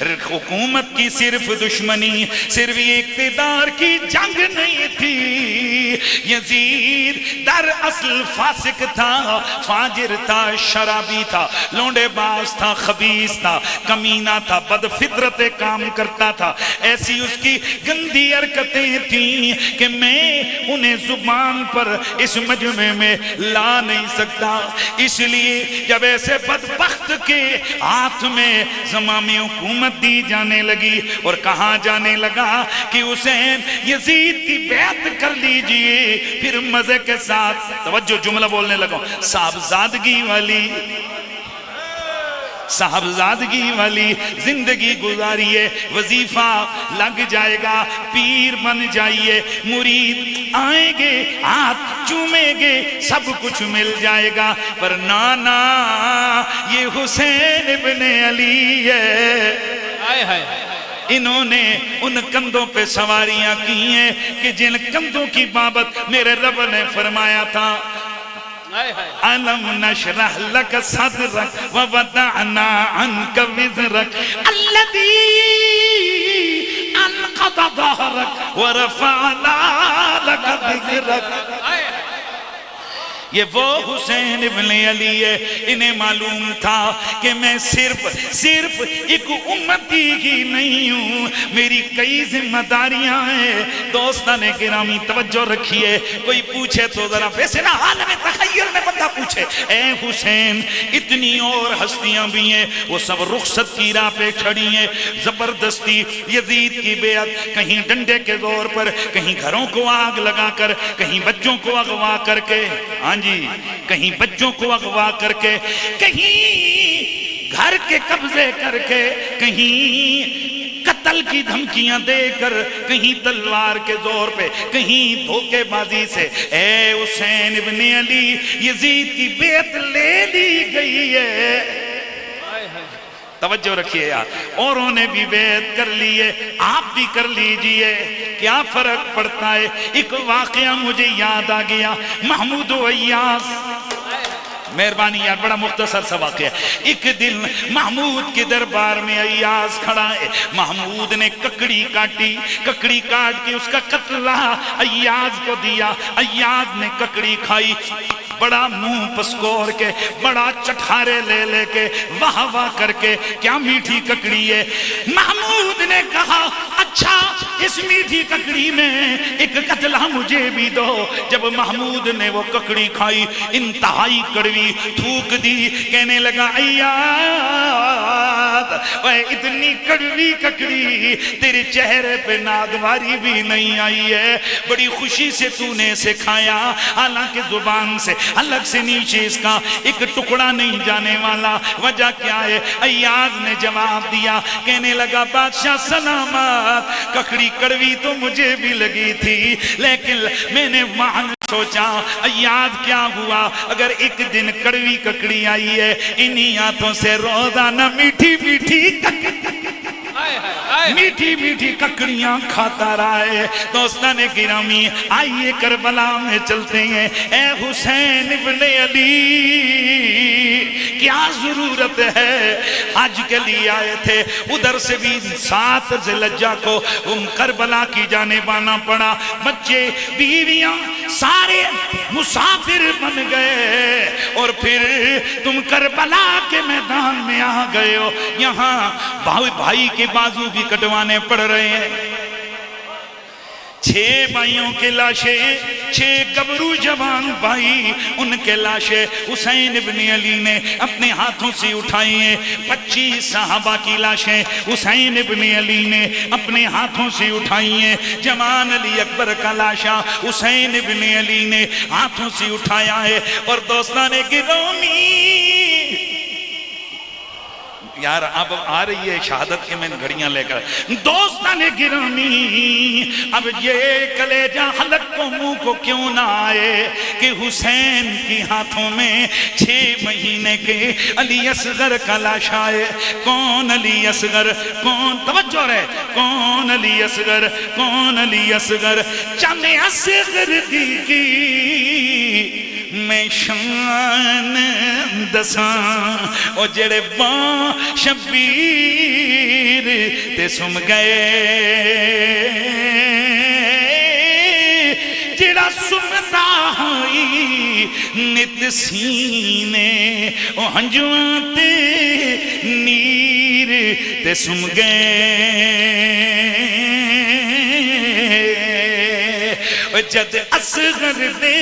حکومت کی صرف دشمنی صرف یہ اقتدار کی جنگ نہیں تھی یزید در اصل فاسق تھا فاجر تھا شرابی تھا لونڈے باز تھا خبیث تھا کمینہ تھا بد فطرت کام کرتا تھا ایسی اس کی گندی حرکتیں تھیں کہ میں انہیں زبان پر اس مجمع میں لا نہیں سکتا اس لیے جب ایسے بدبخت کے ہاتھ میں زمام حکومت دی جانے لگی اور کہا جانے لگا کہ حسین یزید کی بیعت کر لیجئے پھر مزے کے ساتھ توجہ جملہ بولنے لگا صاحبزادگی والی زندگی گزاریے وظیفہ لگ جائے گا پیر بن جائیے مرید آئیں گے ہاتھ چومیں گے سب کچھ مل جائے گا پر نانا یہ حسین ابن علی ہے انہوں نے ان کندھوں پہ سواریاں کی ہیں کہ جن کندھوں کی بابت میرے رب نے فرمایا تھا أَلَمْ نَشْرَحْ لَكَ صَدْرَكَ وَوَضَعْنَا عَنْكَ وِزْرَكَ الَّذِي أَنْقَضَ ظَهْرَكَ وَرَفَعْنَا لَكَ ذِكْرَكَ یہ وہ حسین ابن علی ہے انہیں معلوم تھا کہ میں صرف ایک امتی ہی نہیں ہوں میری کئی ذمہ داریاں ہیں دوستان گرامی توجہ رکھیے کوئی پوچھے تو ذرا ویسے نا عالم تخیل میں بندہ پوچھے اے حسین اتنی اور ہستیاں بھی ہیں وہ سب رخصت کی راہ پہ کھڑی ہیں زبردستی یزید کی بیعت کہیں ڈنڈے کے زور پر کہیں گھروں کو آگ لگا کر کہیں بچوں کو اغوا کر کے جی کہیں بچوں کو اغوا کر کے کہیں گھر کے قبضے کر کے کہیں قتل کی دھمکیاں دے کر کہیں تلوار کے زور پہ کہیں دھوکے بازی سے اے حسین ابن علی یزید کی بیعت لے لی گئی ہے توجہ رکھیے یار اوروں نے بھی بیعت کر لیے آپ بھی کر لیجئے کیا فرق پڑتا ہے ایک واقعہ مجھے یاد آ گیا محمود و عیاض مہربانی یار، بڑا مختصر سا واقعہ ہے۔ ایک دن محمود کے دربار میں ایاز کھڑا ہے، محمود نے ککڑی کاٹی، ککڑی کاٹ کے اس کا قتلہ ایاز کو دیا، ایاز نے ککڑی کھائی، بڑا منہ پسکور کے، بڑا چٹھارے لے لے کے، واہ واہ کر کے، کیا میٹھی ککڑی ہے۔ محمود نے کہا اچھا اس میٹھی ککڑی میں ایک قتلہ مجھے بھی دو۔ جب محمود نے وہ ککڑی کھائی، انتہائی کڑوی، تھوک دی، کہنے لگا ایاز اے اتنی کڑوی ککڑی تیرے چہرے پہ ناگواری بھی نہیں آئی ہے، بڑی خوشی سے تو نے اسے کھایا، حالانکہ زبان سے الگ سے نیچے اس کا ایک ٹکڑا نہیں جانے والا، وجہ کیا ہے؟ ایاز نے جواب دیا، کہنے لگا بادشاہ سلامت، ککڑی کڑوی تو مجھے بھی لگی تھی، لیکن میں نے وہاں سوچا ایاز کیا ہوا اگر ایک دن کڑوی ککڑی آئی ہے، انہی ہاتھوں سے روزانہ میٹھی میٹھی میٹھی میٹھی ککڑیاں کھاتا رہا ہے۔ دوستان گرامی آئیے کربلا میں چلتے ہیں۔ اے حسین ابن علی کیا ضرورت ہے، حج کے لیے آئے تھے، ادھر سے بھی 7 ذی الحجہ کو کربلا کی جانب آنا پڑا، بچے بیویاں سارے مسافر بن گئے، اور پھر تم کربلا کے میدان میں آ گئے ہو، یہاں بھائی کے بازو بھی کٹوانے پڑ رہے ہیں۔ 6 بھائیوں کے لاشیں، 6 گبرو جوان بھائی، ان کے لاشیں حسین ابن علی نے اپنے ہاتھوں سے اٹھائی ہیں۔ 25 صحابہ کی لاشیں حسین ابن علی نے اپنے ہاتھوں سے اٹھائی ہیں۔ جوان علی اکبر کا لاشا حسین ابن علی نے ہاتھوں سے اٹھایا ہے۔ اور دوستان گرامی یار اب آ رہی ہے شہادت کے، میں گھڑیاں لے کر، دوستان گرامی اب یہ کلیجہ حلق کو منہ کو کیوں نہ آئے کہ حسین کی ہاتھوں میں 6 مہینے کے علی اصغر کا لاشا ہے۔ کون علی اصغر؟ کون؟ توجہ رہے، کون علی اصغر؟ کون علی اصغر؟ چند اصغر دی کی میں شان دساں، او جڑے باں شبیر تے سم گئے، جڑا سمتا ہوئی نت سینے، او ہنجواں تے نیر تے سم گئے، جد اصغر دے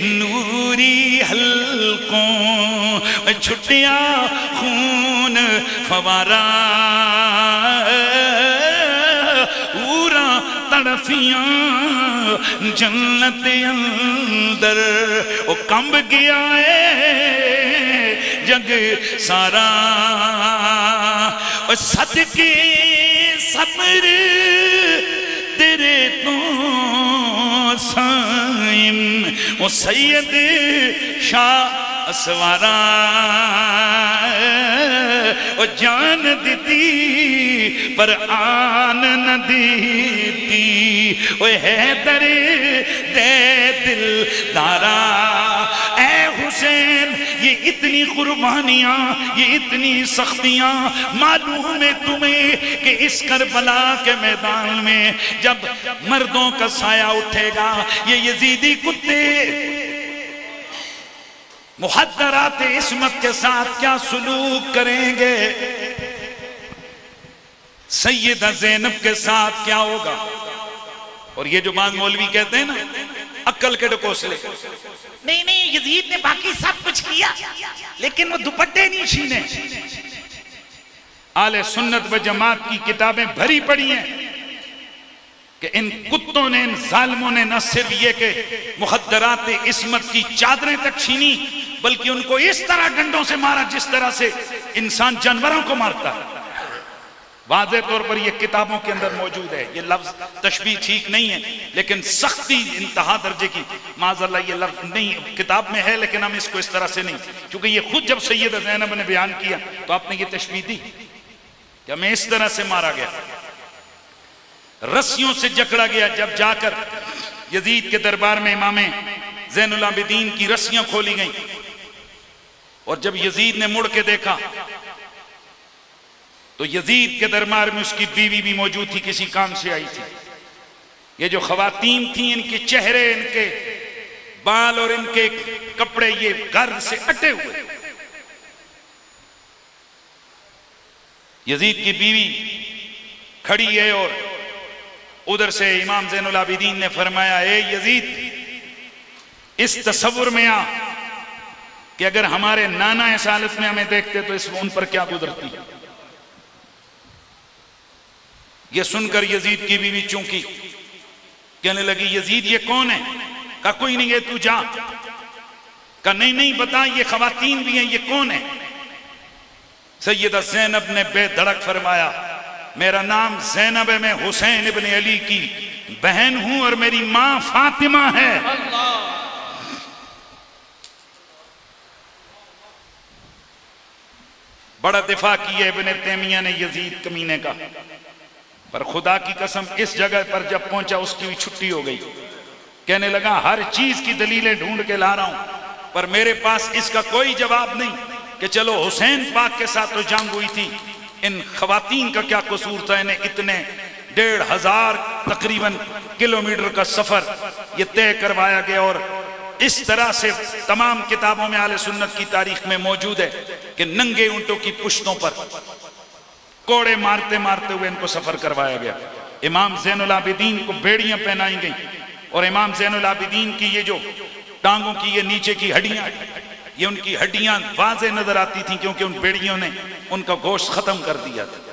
نوری حلقوں چھٹیا خون فوارا، اورا تڑفیاں جنت اندر، او کمب گیا ہے جگ سارا، او صدقے صبر تیرے تو سائن، او سید شاہ اسوارا، او جان دیتی پر آن نہ دیتی، او حیدر دے دل دارا۔ اے حسین یہ اتنی قربانیاں، یہ اتنی سختیاں معلوم ہے تمہیں کہ اس کربلا کے میدان میں جب مردوں کا سایہ اٹھے گا، یہ یزیدی کتے محدرات عصمت کے ساتھ کیا سلوک کریں گے، سیدہ زینب کے ساتھ کیا ہوگا۔ اور یہ جو بعض مولوی کہتے ہیں نا عقل کے ڈکوسلے، نہیں نہیں یزید نے باقی سب کچھ کیا لیکن وہ دوپٹے نہیں چھینے۔ اہل سنت و جماعت کی کتابیں بھری پڑی ہیں کہ ان کتوں نے، ان ظالموں نے نہ صرف یہ کہ مخدرات عصمت کی چادریں تک چھینی، بلکہ ان کو اس طرح ڈنڈوں سے مارا جس طرح سے انسان جانوروں کو مارتا ہے۔ واضح طور پر یہ کتابوں کے اندر موجود ہے، یہ لفظ تشبیہ ٹھیک نہیں ہے لیکن سختی انتہا درجے کی، معاذ اللہ یہ لفظ نہیں کتاب میں ہے لیکن ہم اس کو اس طرح سے نہیں، کیونکہ یہ خود جب سیدہ زینب نے بیان کیا تو آپ نے یہ تشبیہ دی کہ ہمیں اس طرح سے مارا گیا، رسیوں سے جکڑا گیا۔ جب جا کر یزید کے دربار میں امام زین العابدین کی رسیاں کھولی گئیں، اور جب یزید نے مڑ کے دیکھا تو یزید کے دربار میں اس کی بیوی بھی موجود تھی، کسی کام سے آئی تھی۔ یہ جو خواتین تھیں، ان کے چہرے، ان کے بال اور ان کے کپڑے یہ گرد سے اٹے ہوئے۔ یزید کی بیوی کھڑی ہے اور ادھر سے امام زین العابدین نے فرمایا، اے یزید، اس تصور میں آ کہ اگر ہمارے نانا اس حالت میں ہمیں دیکھتے تو ان پر کیا گزرتی۔ یہ سن کر یزید کی بیوی چونکی، کہنے لگی، یزید یہ کون ہے؟ کہا کوئی نہیں ہے، تو جا۔ کہا نہیں بتا، یہ خواتین بھی ہیں، یہ کون ہے؟ سیدہ زینب نے بے دھڑک فرمایا، میرا نام زینب ہے، میں حسین ابن علی کی بہن ہوں اور میری ماں فاطمہ ہے۔ بڑا دفاع کیا ابن تیمیہ نے یزید کمینے کا، پر خدا کی قسم اس جگہ پر جب پہنچا اس کی بھی چھٹی ہو گئی۔ کہنے لگا، ہر چیز کی دلیلیں ڈھونڈ کے لا رہا ہوں، پر میرے پاس اس کا کوئی جواب نہیں کہ چلو حسین پاک کے ساتھ تو جنگ ہوئی تھی، ان خواتین کا کیا قصور تھا؟ انہیں اتنے 1500 تقریباً کلومیٹر کا سفر یہ طے کروایا گیا، اور اس طرح سے تمام کتابوں میں اہل سنت کی تاریخ میں موجود ہے کہ ننگے اونٹوں کی پشتوں پر کوڑے مارتے مارتے ہوئے ان کو سفر کروایا گیا۔ امام زین العابدین کو بیڑیاں پہنائی گئیں، اور امام زین العابدین کی یہ جو ٹانگوں کی یہ نیچے کی ہڈیاں، یہ ان کی ہڈیاں واضح نظر آتی تھیں کیونکہ ان بیڑیوں نے ان کا گوشت ختم کر دیا تھا۔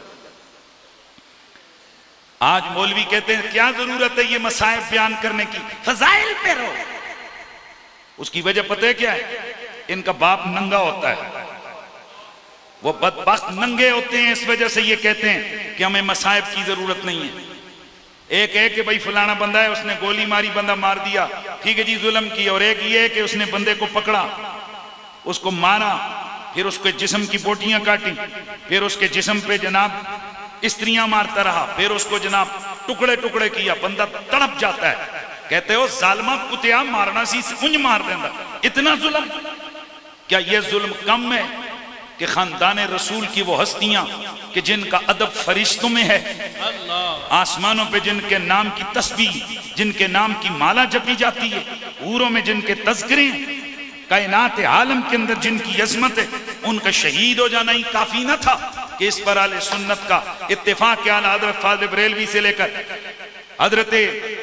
آج مولوی کہتے ہیں کیا ضرورت ہے یہ مصائب بیان کرنے کی، فضائل پہ رہو۔ اس کی وجہ پتہ ہے کیا ہے؟ ان کا باپ ننگا ہوتا ہے، وہ بدبخت ننگے ہوتے ہیں، اس وجہ سے یہ کہتے ہیں کہ ہمیں مصائب کی ضرورت نہیں ہے۔ ایک ہے کہ بھائی فلانا بندہ ہے، اس نے گولی ماری، بندہ مار دیا، ٹھیک ہے جی ظلم کیا، اور ایک یہ ہے کہ اس نے بندے کو پکڑا، اس کو مارا، پھر اس کے جسم کی بوٹیاں کاٹی، پھر اس کے جسم پہ جناب استریاں مارتا رہا، پھر اس کو جناب ٹکڑے ٹکڑے کیا، بندہ تڑپ جاتا ہے۔ کہتے ہو ظالمہ کتیا مارنا سی انج مار دینا، اتنا ظلم؟ کیا یہ ظلم کم ہے کہ خاندان رسول کی وہ ہستیاں کہ جن کا ادب فرشتوں میں ہے، آسمانوں پہ جن کے نام کی تسبیح، جن کے نام کی مالا جپی جاتی ہے، حوروں میں جن کے تذکرے، کائنات عالم کے اندر جن کی عظمت ہے، ان کا شہید ہو جانا ہی کافی نہ تھا کہ اس پر اہل سنت کا اتفاق کیا؟ حضرت فاضل بریلوی سے لے کر حضرت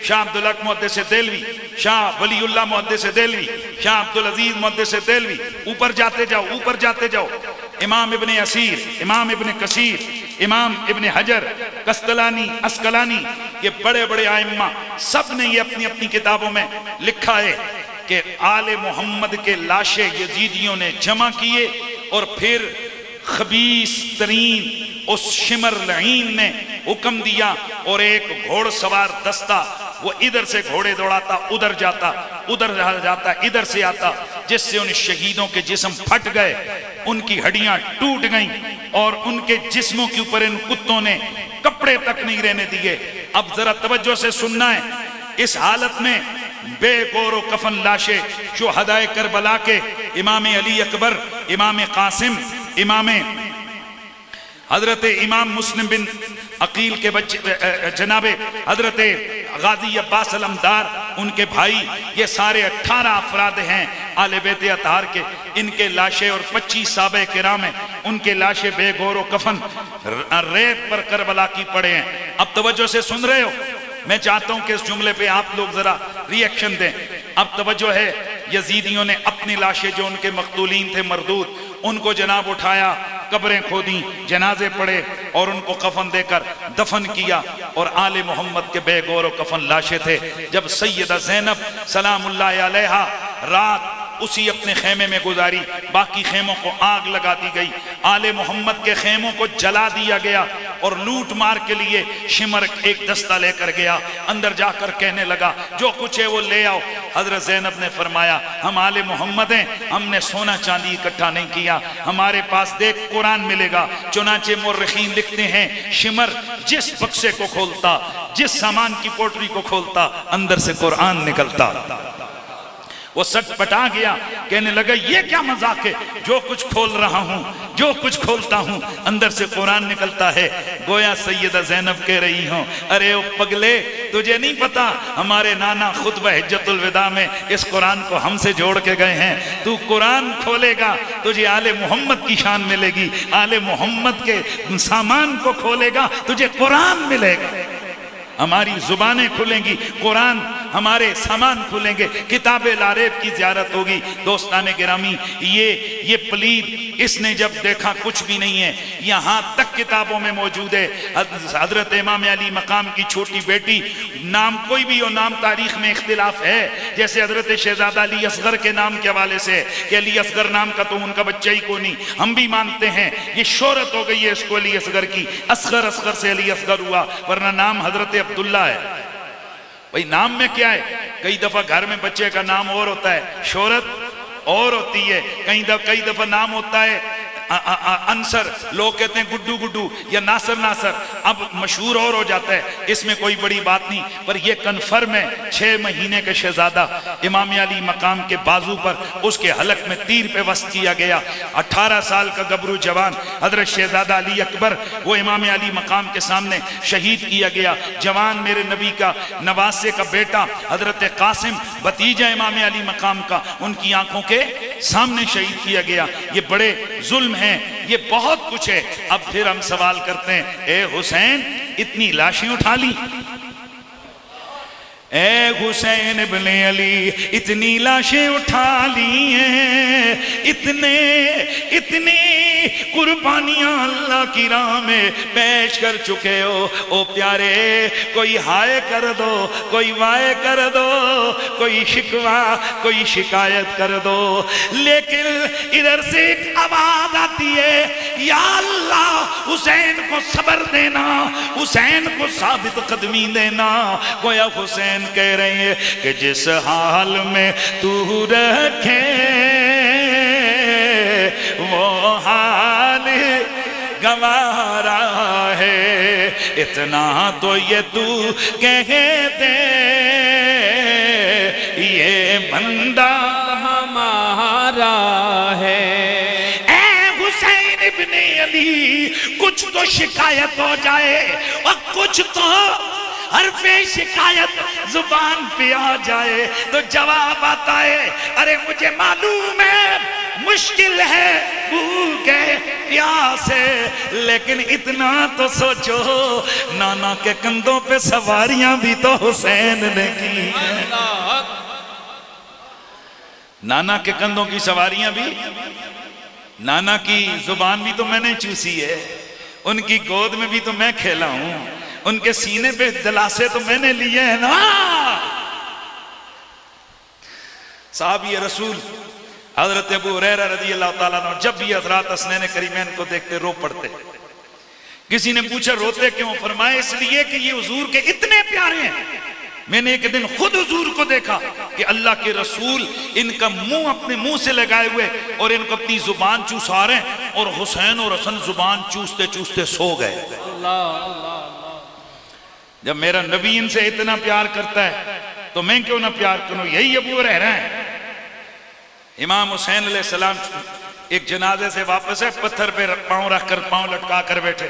شاہ عبدالحق محدث دہلوی، شاہ ولی اللہ محدث دہلوی، شاہ عبدالعزیز محدث دہلوی، اوپر جاتے جاؤ، اوپر جاتے جاؤ، امام ابن اسیر، امام ابن کثیر، امام ابن حجر، قسطلانی، اسقلانی، یہ بڑے بڑے ائمہ سب نے یہ اپنی اپنی کتابوں میں لکھا ہے کہ آل محمد کے لاشیں یزیدیوں نے جمع کیے، اور پھر خبیث ترین اس شمر لعین نے حکم دیا، اور ایک گھوڑ سوار دستہ وہ ادھر سے گھوڑے دوڑاتا، ادھر جاتا، ادھر جاتا، ادھر سے آتا، جس سے ان شہیدوں کے جسم پھٹ گئے، ان کی ہڈیاں ٹوٹ گئیں، اور ان کے جسموں کے اوپر ان کتوں نے کپڑے تک نہیں رہنے دیے۔ اب ذرا توجہ سے سننا ہے، اس حالت میں بے گور و کفن لاشیں شہدائے کربلا کے امام علی اکبر، امام قاسم، امام حضرت امام مسلم بن عقیل کے بچے جناب حضرت غازی عباس علمدار، ان کے بھائی، یہ سارے 18 افراد ہیں آل بیت اطہار کے، ان کے لاشیں، اور 25 صحابہ کرام ہیں، ان کے لاشیں بے گور و کفن ریت پر کربلا کی پڑے ہیں۔ اب توجہ سے سن رہے ہو؟ میں چاہتا ہوں کہ اس جملے پہ آپ لوگ ذرا ری ایکشن دیں۔ اب توجہ ہے، یزیدیوں نے اپنی لاشیں جو ان کے مقتولین تھے مردود، ان کو جناب اٹھایا، قبریں کھودیں، جنازے پڑے، اور ان کو کفن دے کر دفن کیا، اور آل محمد کے بے گور و کفن لاشیں تھے۔ جب سیدہ زینب سلام اللہ علیہا رات اسی اپنے خیمے میں گزاری، باقی خیموں کو آگ لگا دی گئی، آل محمد کے خیموں کو جلا دیا گیا، اور لوٹ مار کے لیے شمر ایک دستہ لے کر گیا، اندر جا کر کہنے لگا جو کچھ ہے وہ لے آؤ۔ حضرت زینب نے فرمایا ہم آل محمد ہیں، ہم نے سونا چاندی اکٹھا نہیں کیا، ہمارے پاس دیکھ قرآن ملے گا۔ چنانچہ مورخین لکھتے ہیں شمر جس بکسے کو کھولتا، جس سامان کی پوٹری کو کھولتا، اندر سے قرآن نکلتا۔ وہ سٹ پٹا گیا، کہنے لگا یہ کیا مذاق ہے، جو کچھ کھول رہا ہوں، جو کچھ کھولتا ہوں اندر سے قرآن نکلتا ہے۔ گویا سیدہ زینب کہہ رہی ہوں، ارے او پگلے، تجھے نہیں پتا ہمارے نانا خطبہ حجت الوداع میں اس قرآن کو ہم سے جوڑ کے گئے ہیں، تو قرآن کھولے گا تجھے آل محمد کی شان ملے گی، آل محمد کے سامان کو کھولے گا تجھے قرآن ملے گا، ہماری زبانیں کھلیں گی، قرآن ہمارے سامان کھلیں گے، کتاب لاریب کی زیارت ہوگی۔ دوستان گرامی، یہ پلید اس نے جب دیکھا کچھ بھی نہیں ہے، یہاں تک کتابوں میں موجود ہے، حضرت امام علی مقام کی چھوٹی بیٹی، نام کوئی بھی ہو، نام تاریخ میں اختلاف ہے، جیسے حضرت شہزادہ علی اصغر کے نام کے حوالے سے کہ علی اصغر نام کا تو ان کا بچہ ہی کو نہیں، ہم بھی مانتے ہیں یہ شہرت ہو گئی ہے اس کو علی اصغر کی، اصغر سے علی اصغر ہوا، ورنہ نام حضرت عبداللہ ہے۔ بھئی نام میں کیا ہے، کئی دفعہ گھر میں بچے کا نام اور ہوتا ہے، شہرت اور ہوتی ہے، کئی دفعہ نام ہوتا ہے انصر، لوگ کہتے ہیں گڈو گڈو یا ناصر، اب مشہور اور ہو جاتا ہے، اس میں کوئی بڑی بات نہیں، پر یہ کنفرم ہے 6 مہینے کے شہزادہ امام علی مقام کے بازو پر اس کے حلق میں تیر پہ وصل کیا گیا، 18 سال کا گبرو جوان حضرت شہزادہ علی اکبر وہ امام علی مقام کے سامنے شہید کیا گیا۔ جوان میرے نبی کا نواسے کا بیٹا حضرت قاسم بھتیجا امام علی مقام کا ان کی آنکھوں کے سامنے شہید کیا گیا۔ یہ بڑے ظلم ہیں، یہ بہت کچھ ہے۔ اب پھر ہم سوال کرتے ہیں، اے حسین اتنی لاشیں اٹھا لی، اے حسین ابن علی اتنی لاشیں اٹھا لی ہیں، اتنی قربانیاں اللہ کی راہ میں پیش کر چکے ہو، او پیارے کوئی ہائے کر دو، کوئی وائے کر دو، کوئی شکوہ کوئی شکایت کر دو۔ لیکن ادھر سے ایک آواز آتی ہے، یا اللہ حسین کو صبر دینا، حسین کو ثابت قدمی دینا۔ گویا حسین کہہ رہے ہیں کہ جس حال میں تو رکھے وہ حال گوارا ہے، اتنا تو یہ تو کہہ دے یہ بندہ ہمارا ہے۔ اے حسین ابن علی کچھ تو شکایت ہو جائے اور کچھ تو حرف شکایت زبان پہ آ جائے تو جواب آتا ہے، ارے مجھے معلوم ہے مشکل ہے، بھوک ہے، پیاس ہے، لیکن اتنا تو سوچو نانا کے کندھوں پہ سواریاں بھی تو حسین نے کی ہیں۔ نانا کے کندھوں کی سواریاں بھی، نانا کی زبان بھی تو میں نے چوسی ہے، ان کی گود میں بھی تو میں کھیلا ہوں، ان کے سینے پہ دلاسے تو میں نے لیے ہیں نا۔ صحابی رسول حضرت ابو ہریرہ رضی اللہ تعالیٰ عنہ جب بھی حضرات حسنین کریمین کو دیکھتے رو پڑتے۔ کسی نے پوچھا روتے کیوں؟ فرمایا اس لیے کہ یہ حضور کے اتنے پیارے ہیں۔ میں نے ایک دن خود حضور کو دیکھا کہ اللہ کے رسول ان کا منہ اپنے منہ سے لگائے ہوئے اور ان کو اپنی زبان چوسا رہے ہیں، اور حسین اور حسن زبان چوستے چوستے سو گئے۔ جب میرا نبی ان سے اتنا پیار کرتا ہے تو میں کیوں نہ پیار کروں؟ یہی ابو ہریرہ ہیں۔ امام حسین علیہ السلام ایک جنازے سے واپس ہے، پتھر پہ پاؤں رکھ کر پاؤں لٹکا کر بیٹھے،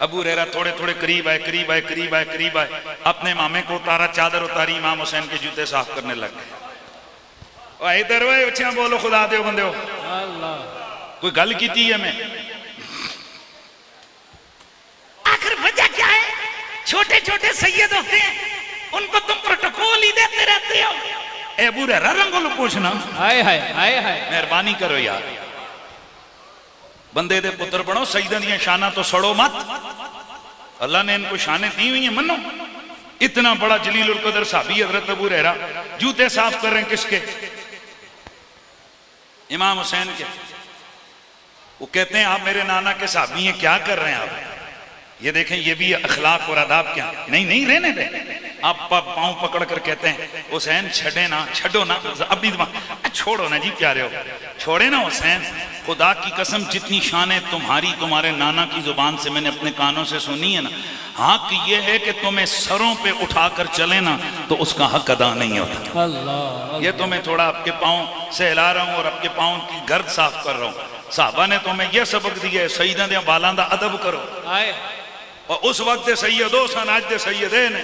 ابو ہریرہ تھوڑے قریب آئے، اپنے مامے کو اتارا، چادر اتاری، امام حسین کے جوتے صاف کرنے لگ گئے۔ ادھر ہوئے اچھا بولو خدا دیو بندے ہو، کوئی گل کی تھی ہے میں؟ آخر وجہ کیا ہے؟ چھوٹے چھوٹے سید ہوتے ہیں، ان کو تم پروٹوکول ہی دیتے رہتے ہو۔ اے ابو ہریرہ رنگولو پوچھنا، مہربانی کرو یار، بندے دے پتر بنو، سیدہ دیاں شانہ تو سڑو مت، اللہ نے ان کو شانیں دی ہوئی ہیں، منو۔ اتنا بڑا جلیل القدر صحابی حضرت ابو ہریرہ جوتے صاف کر رہے ہیں کس کے؟ امام حسین کے۔ وہ کہتے ہیں آپ میرے نانا کے صحابی ہیں، کیا کر رہے ہیں آپ؟ یہ دیکھیں یہ بھی اخلاق اور آداب کیا؟ نہیں رہنے دیں۔ آپ پاؤں پکڑ کر کہتے ہیں حسین چھڑو نا اپنی چھوڑو نا جی پیارے ہو، چھوڑے نا حسین، خدا کی قسم جتنی شانیں تمہاری تمہارے نانا کی زبان سے میں نے اپنے کانوں سے سنی ہے نا، حق یہ ہے کہ تمہیں سروں پہ اٹھا کر چلے نا تو اس کا حق ادا نہیں ہوتا۔ اللہ یہ تو میں تھوڑا آپ کے پاؤں سے ہلا رہا ہوں اور آپ کے پاؤں کی گرد صاف کر رہا ہوں۔ صحابہ نے تمہیں یہ سبق دیا ہے سیداں دے بالاں دا ادب کرو، آئے اور اس وقت دے سیدو سن اج دے سیدے نے،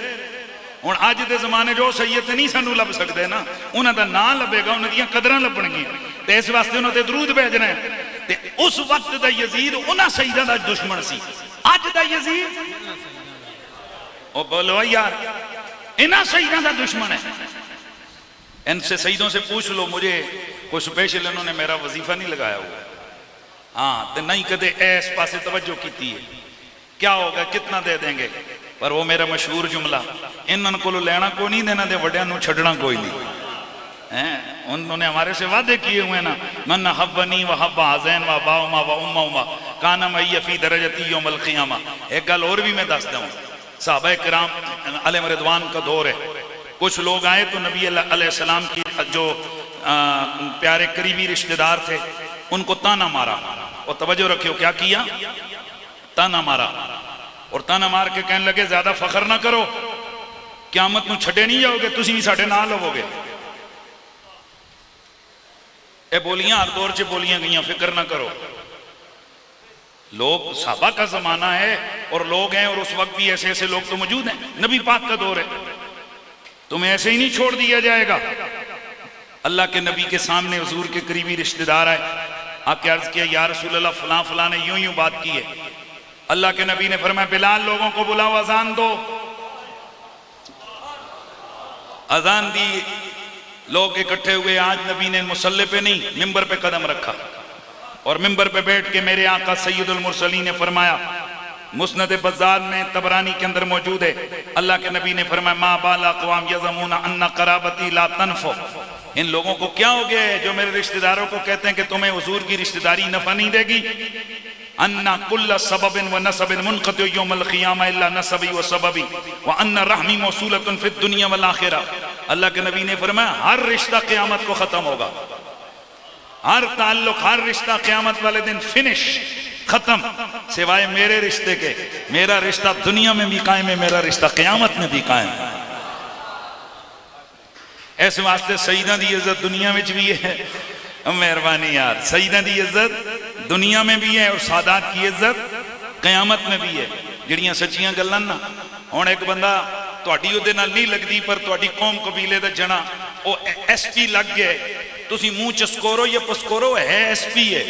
ہن اج دے زمانے جو سید نہیں سانو لب سکدے نا، انہاں دا نام لبے گا، انہاں دیاں قدراں لبن گیاں، تے اس واسطے انہاں تے درود بھیجنا ہے۔ تے اس وقت دا یزید انہاں سیداں دا دشمن سی، اج دا یزید او بولو یار انہاں سیداں دا دشمن ہے۔ ان سے سیدوں سے پوچھ لو، مجھے کوئی سپیشل انہوں نے میرا وظیفہ نہیں لگایا ہوا، ہاں تے نہیں کدے ایس پاسے توجہ کیتی ہے، کیا ہوگا کتنا دے دیں گے، پر وہ میرا مشہور جملہ، انہوں کو لینا کوئی نہیں دینا دے وڈیاں نو چھڑنا کوئی نہیں۔ انہوں نے ہمارے سے وعدے کیے ہوئے نا، من حبنی و حب حزین و باؤما و امما کانا مئی فی درجتی یوم القیامہ۔ ایک گل اور بھی میں دستا ہوں، صحابہ کرام علیہ رضوان کا دور ہے، کچھ لوگ آئے تو نبی علیہ السلام کی جو پیارے قریبی رشتہ دار تھے ان کو تانا مارا، اور توجہ رکھیو کیا کیا، تانا مارا، اور تانا مار کے کہنے لگے زیادہ فخر نہ کرو، قیامت نو چھڑے نہیں جاؤ گے، تسی بھی ساڑھے نہ لو گے۔ اے بولیاں ہر دور چے بولیاں گئیاں، فکر نہ کرو۔ لوگ صحابہ کا زمانہ ہے اور لوگ ہیں، اور اس وقت بھی ایسے ایسے لوگ تو موجود ہیں، نبی پاک کا دور ہے، تمہیں ایسے ہی نہیں چھوڑ دیا جائے گا۔ اللہ کے نبی کے سامنے حضور کے قریبی رشتہ دار آئے، آ کے عرض کیا یا رسول اللہ فلاں فلاں نے یوں یوں بات کی ہے۔ اللہ کے نبی نے فرمایا بلال لوگوں کو بلاؤ اذان دو۔ اذان دی، لوگ اکٹھے ہوئے، آج نبی نے مصلی پہ نہیں ممبر پہ قدم رکھا، اور ممبر پہ بیٹھ کے میرے آقا سید المرسلین نے فرمایا، مسند بزار میں طبرانی کے اندر موجود ہے، اللہ کے نبی نے فرمایا ما بال اقوام یزمون ان قرابتی لا تنفع، ان لوگوں کو کیا ہو گیا ہے جو میرے رشتہ داروں کو کہتے ہیں کہ تمہیں حضور کی رشتہ داری نفع نہیں دے گی، ان کل سبب و نسب منقطع یوم القیامہ الا نسبی و سببی وان رحمی موصولۃ فی الدنیا والآخرہ۔ اللہ کے نبی نے فرمایا ہر رشتہ قیامت کو ختم ہوگا، ہر تعلق، ہر رشتہ قیامت والے دن فنش، ختم، سوائے میرے رشتے کے۔ میرا رشتہ دنیا میں بھی قائم ہے، میرا رشتہ قیامت میں بھی قائم ہے۔ اس واسطے سیدہ دی عزت دنیا میں بھی ہے، مہربانی یار، سیدہ دی عزت دنیا میں بھی ہے، اور سادات کی عزت قیامت میں بھی ہے۔ جڑیاں سچیاں گلاں نا، ہن ایک بندہ تہاڈی اودے نال نہیں لگدی پر تہاڈی قوم قبیلے دا جنا او ایس پی لگ گئے، تسی منہ چسکورو یا پسکورو ہے ایس پی ہے،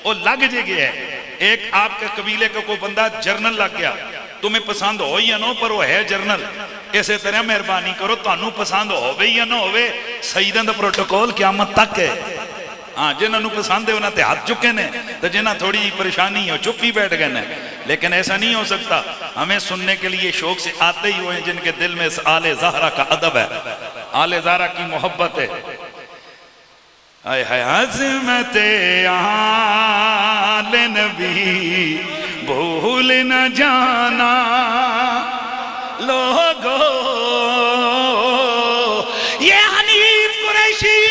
او لگ جے گیا ہے۔ ایک آپ کے قبیلے کا کوئی بندہ جرنل لگ گیا، تمہیں پسند ہو یا نہ پر وہ ہے جرنل، اسی طرح مہربانی کرو تانوں پسند ہوے یا نہ ہوے، سیداں دا پروٹوکول قیامت تک ہے۔ ہاں جنہاں نوں پسند ہے انہاں تے ہاتھ چکے نے، تو جنہاں تھوڑی جی پریشانی ہو چپ ہی بیٹھ گئے نے، لیکن ایسا نہیں ہو سکتا۔ ہمیں سننے کے لیے شوق سے آتے ہی ہوئے جن کے دل میں اس آل زہرا کا ادب ہے، آل زہرا کی محبت ہے۔ اے عظمت آل نبی بھول نہ جانا لوگو، یہ حنیف قریشی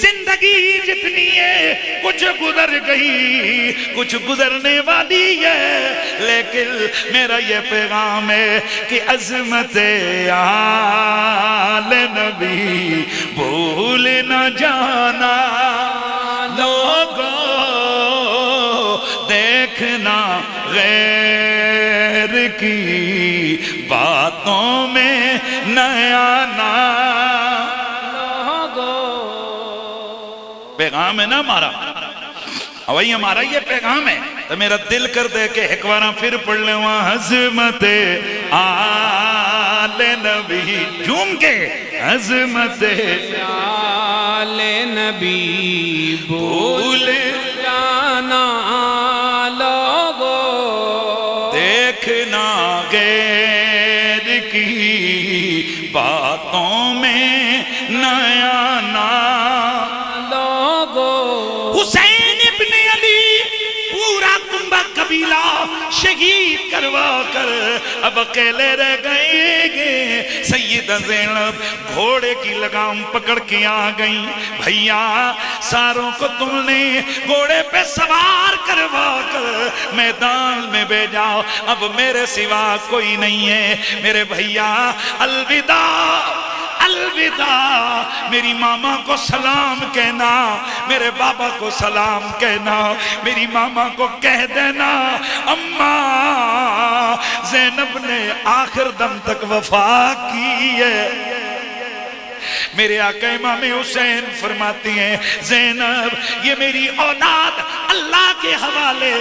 زندگی جتنی ہے کچھ گزر گئی، کچھ گزرنے والی ہے، لیکن میرا یہ پیغام ہے کہ عظمت آل نبی بھول نہ جانا لوگوں، دیکھنا غیر کی باتوں میں نہ آنا۔ پیغام ہے نا ہمارا، وہی ہمارا یہ پیغام ہے، تو میرا دل کر دے کہ ایک بار پھر پڑھ لیں وہاں عظمت آل نبی، جھوم کے عظمت آل نبی بھول جانا لوگو، دیکھنا غیر کی باتوں میں نہ آنا۔ حسین ابن علی پورا کنبہ قبیلہ شہید کر کروا کر اب اکیلے رہ گئے گے۔ سیدہ زینب گھوڑے کی لگام پکڑ کے آ گئی، بھیا ساروں کو تم نے گھوڑے پہ سوار کروا کر میدان میں بھیجا، اب میرے سوا کوئی نہیں ہے۔ میرے بھیا الوداع الوداع، میری ماما کو سلام کہنا، میرے بابا کو سلام کہنا، میری ماما کو کہہ دینا اماں زینب نے آخر دم تک وفا کی ہے۔ میرے آقا امام حسین فرماتی ہیں زینب یہ میری اولاد اللہ کے حوالے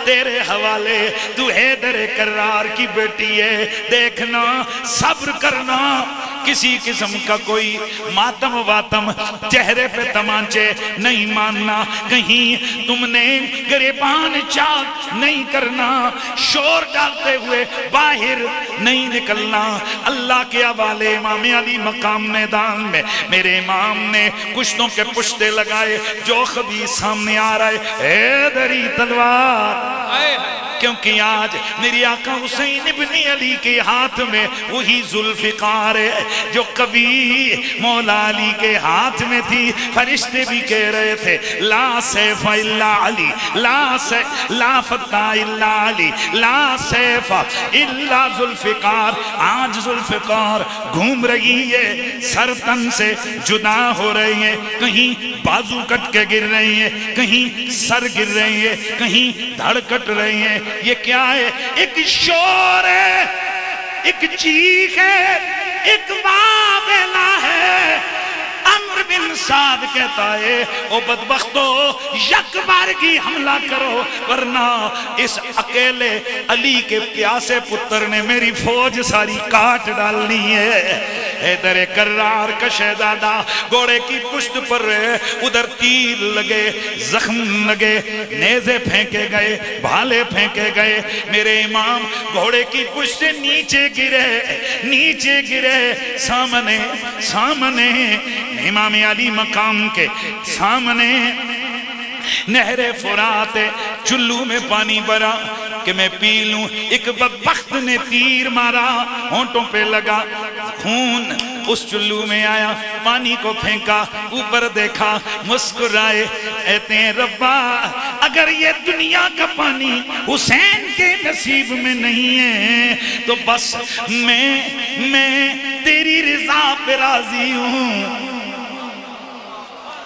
تیرے حوالے، تو حیدر کرار کی بیٹی ہے، دیکھنا صبر کرنا، کسی قسم کا کوئی ماتم واتم چہرے پہ تمانچے نہیں ماننا، کہیں تم نے گریبان چاک نہیں کرنا، شور ڈالتے ہوئے باہر نہیں نکلنا۔ اللہ کے حوالے امام علی مقام میدان میں میرے امام نے کشتوں کے پشتے لگائے، جو خبیث سامنے آ رہا ہے حیدری تلوار، کیونکہ آج میری آقا حسین ابن علی کے ہاتھ میں وہی ذوالفقار ہے جو کبھی مولا علی کے ہاتھ میں تھی۔ فرشتے بھی کہہ رہے تھے لا سیف الا علی، لا فتح الا علی، لا سیف الا ذوالفقار۔ آج ذوالفقار گھوم رہی ہے، سر تن سے جدا ہو رہی ہے، کہیں بازو کٹ کے گر رہی ہے، کہیں سر گر رہی ہے، کہیں دھڑ کٹ رہی ہے۔ یہ کیا ہے؟ ایک شور ہے، ایک چیخ ہے، ایک واویلا ہے۔ عمر بن سعد کہتا ہے او بدبختو یک بارگی حملہ کرو ورنہ اس اکیلے علی کے پیاسے پتر نے میری فوج ساری کاٹ ڈالنی ہے۔ حیدر کرار کا شہزادہ گھوڑے کی پشت پر ادھر تیر لگے، زخم لگے، نیزے پھینکے گئے، بھالے پھینکے گئے۔ میرے امام گھوڑے کی پشت سے نیچے گرے، سامنے امام علی مقام کے سامنے نہر فرات، چلو میں پانی بھرا کہ میں پی لوں۔ ایک بدبخت نے تیر مارا، ہونٹوں پہ لگا، خون اس چلو میں آیا، پانی کو پھینکا، اوپر دیکھا، مسکرائے، کہتے ہیں ربا اگر یہ دنیا کا پانی حسین کے نصیب میں نہیں ہے تو بس میں تیری رضا پہ راضی ہوں۔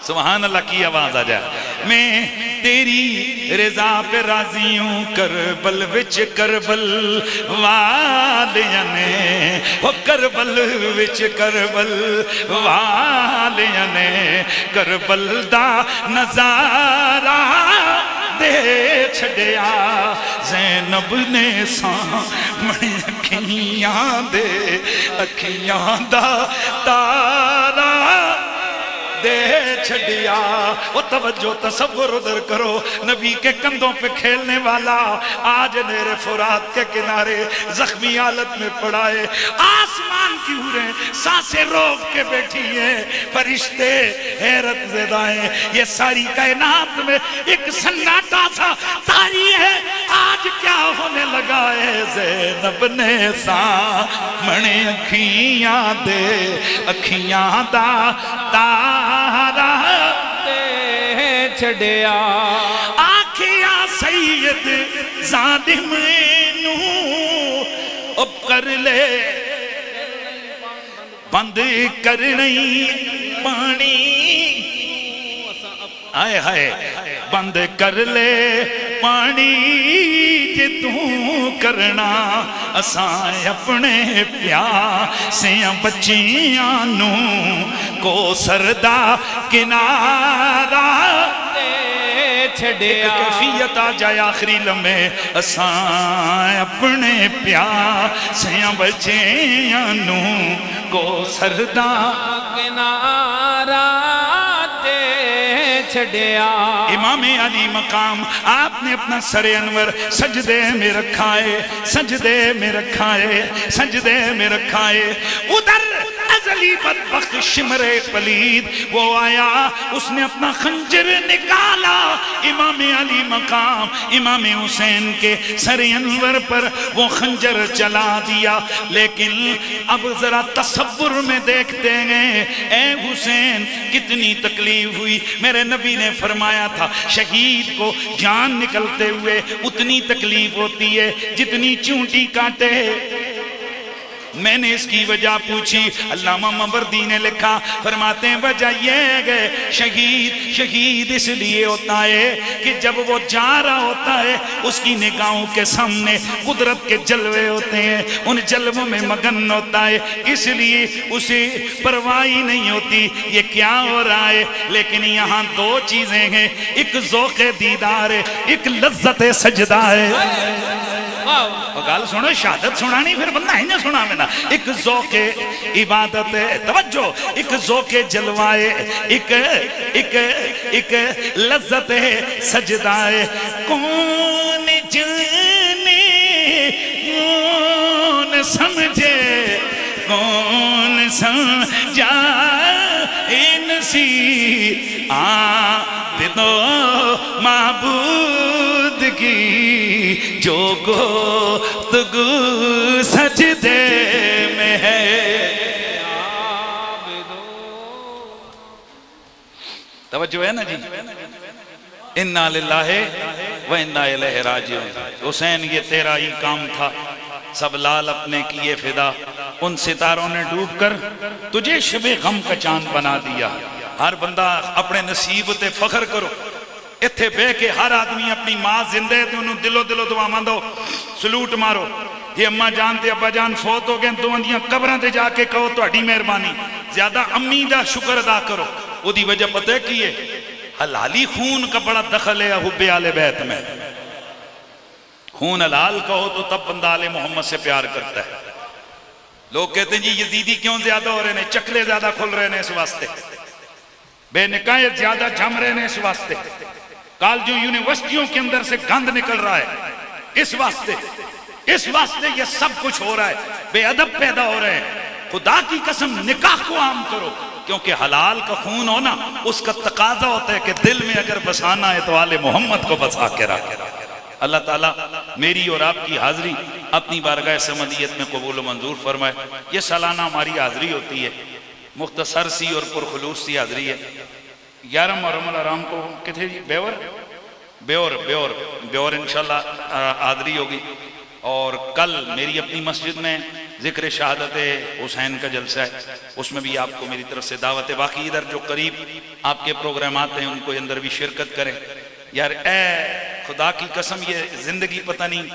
سبحان اللہ کی آواز آ جائے، میں تیری رضا پہ راضی ہوں۔ کربل وچ کربل والیاں نے، وہ کربل وچ کربل والیاں نے کربل دا نظارہ دے چھڑیا۔ زینب نے سامنے اکھیاں دے، اکھیاں دا تارا دے چھڑیا۔ وہ توجہ تصور ادھر کرو، نبی کے کندھوں پہ کھیلنے والا آج نہر فرات کے کنارے زخمی حالت میں پڑا ہے۔ آسمان کی حوریں سانسیں روک کے بیٹھی ہیں، فرشتے حیرت زدہ ہیں۔ یہ ساری کائنات میں ایک سناٹا سا طاری ہے، آج کیا ہونے لگا ہے؟ زینب نے سامنے اکھیاں دے، اکھیاں دا تارا دے چھڑیا۔ آکھیا سید ظالم نو اب کر لے بند کرنی پانی، آئے ہائے بند کر لے پانی جے تو کرنا، اساں اپنے پیاسیاں بچیاں نو کو سردا کنارہ دے چھڑیا۔ کیفیت آ جائے آخری لمحے، اساں اپنے پیاسیاں بچیاں نو کو سردا کنارہ چھڑیا۔ امام علی مقام آپ نے اپنا سر انور سجدے میں رکھا ہے، سجدے میں رکھا ہے، سجدے میں رکھا ہے۔ ادھر ازل علی بدبخت شمر پلید وہ آیا، اس نے اپنا خنجر نکالا، امام علی مقام امام حسین کے سر انور پر وہ خنجر چلا دیا۔ لیکن اب ذرا تصور میں دیکھتے ہیں، اے حسین کتنی تکلیف ہوئی۔ میرے نبی نے فرمایا تھا شہید کو جان نکلتے ہوئے اتنی تکلیف ہوتی ہے جتنی چونٹی کاٹے۔ میں نے اس کی وجہ پوچھی، علامہ ماوردی نے لکھا، فرماتے ہیں وجہ یہ ہے شہید اس لیے ہوتا ہے کہ جب وہ جا رہا ہوتا ہے اس کی نگاہوں کے سامنے قدرت کے جلوے ہوتے ہیں، ان جلووں میں مگن ہوتا ہے، اس لیے اسے پرواہ نہیں ہوتی یہ کیا ہو رہا ہے۔ لیکن یہاں دو چیزیں ہیں، ایک ذوق دیدار ہے، ایک لذت سجدہ ہے۔ گال سنو، شہادت سنانی پھر بندہ ہی نہ سنا میں نا۔ ایک ذوق عبادت ہے، توجہ، ایک ذوق جلوائے، ایک لذت سجدہ ہے۔ کون جانے کون سمجھے کون سمجھا نصیب عابدو معبود کی جو گفتگو سجدے میں ہے۔ توجہ ہے نا جی؟ انا للہ و انا الیہ راجعون۔ حسین یہ تیرا ہی کام تھا، سب لال اپنے کیے فدا، ان ستاروں نے ڈوب کر تجھے شب غم کا چاند بنا دیا۔ ہر بندہ اپنے نصیب تے فخر کرو۔ اتھے بے کے ہر آدمی اپنی ماں زندہ ہے تو انہوں دلو دعا ماندو، سلوٹ مارو۔ یہ اماں جان تے ابا جان فوت ہو گئے تو اندیاں قبریں تے جا کے کہو تہاڈی مہربانی، زیادہ امی دا شکر ادا کرو۔ وہ دی وجہ پتہ ہے کی ہے؟ حلالی خون کا بڑا دخل ہے حب آل بیت میں۔ خون حلال کہو تو تب بندہ آل محمد سے پیار کرتا ہے۔ لوگ کہتے ہیں جی یزیدی کیوں زیادہ ہو رہے ہیں، چکلے زیادہ کھل رہے ہیں اس واسطے، بے نکایت زیادہ جم رہے ہیں اس واسطے، کالجوں یونیورسٹیوں کے اندر سے گند نکل رہا ہے اس واسطے یہ سب کچھ ہو رہا ہے، بے ادب پیدا ہو رہے ہیں۔ خدا کی قسم نکاح کو عام کرو، کیونکہ حلال کا خون ہونا اس کا تقاضا ہوتا ہے کہ دل میں اگر بسانا ہے تو آل محمد کو بسا کے رکھے۔ اللہ تعالیٰ میری اور آپ کی حاضری اپنی بارگاہ سمدیت میں قبول و منظور فرمائے۔ یہ سالانہ ہماری حاضری ہوتی ہے، مختصر سی اور پرخلوص سی حاضری ہے۔ 11 محرم الحرام کو کتنے جی؟ بیور انشاءاللہ حاضری ہوگی، اور کل میری اپنی مسجد میں ذکر شہادت حسین کا جلسہ ہے، اس میں بھی آپ کو میری طرف سے دعوت ہے۔ باقی ادھر جو قریب آپ کے پروگرامات ہیں ان کو اندر بھی شرکت کریں۔ یار اے خدا کی قسم یہ زندگی پتہ نہیں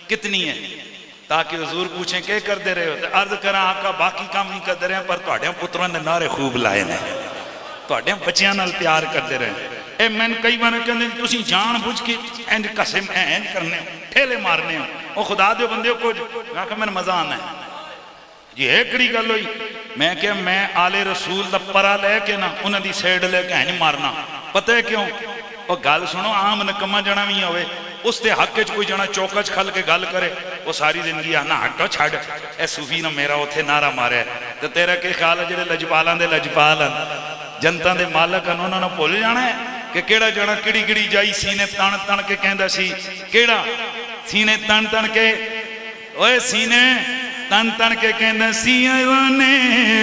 کتنی ہے، تاکہ حضور پوچھیں کہ کر دے رہے ہوتے، عرض کریں آقا باقی کام نہیں کر دے رہے ہیں پر تواڈے پتروں نے نعرے خوب لائے نے، تواڈے بچیاں نال پیار کر دے رہے ہیں۔ اے میں کئی بار کہندے تسی جان بوجھ کے اینج قسم اینج کرنے ہو، ٹھیلے مارنے ہو، او خدا دے بندے کو میں کہ میں مزہ آنا ہے۔ یہ ایکڑی گل ہوئی، میں کہ میں آل رسول دا پرا لے کے نا انہاں دی سیڈ لے کے نہیں مارنا، پتہ ہے کیوں؟ اور گل سنو، عام نکما جنا بھی ہوئے اس تے حق چ کوئی جنا چوکچ کھل کے گل کرے وہ ساری زندگی آنا ہٹو چھڑ اے صوفی نہ میرا اتھے نعرہ مارے تو تیرا کہ خیال ہے جڑے لجپالاں دے لجپال ہیں، جنتاں دے مالک ہیں، انہوں نے بھول جانا ہے کہ کیڑا جنا کڑی کڑی جائی سینے تن تن کے کہندا سی، کیڑا سینے تن تن کے، اوے سینے تن تن کے کہندا سی، نے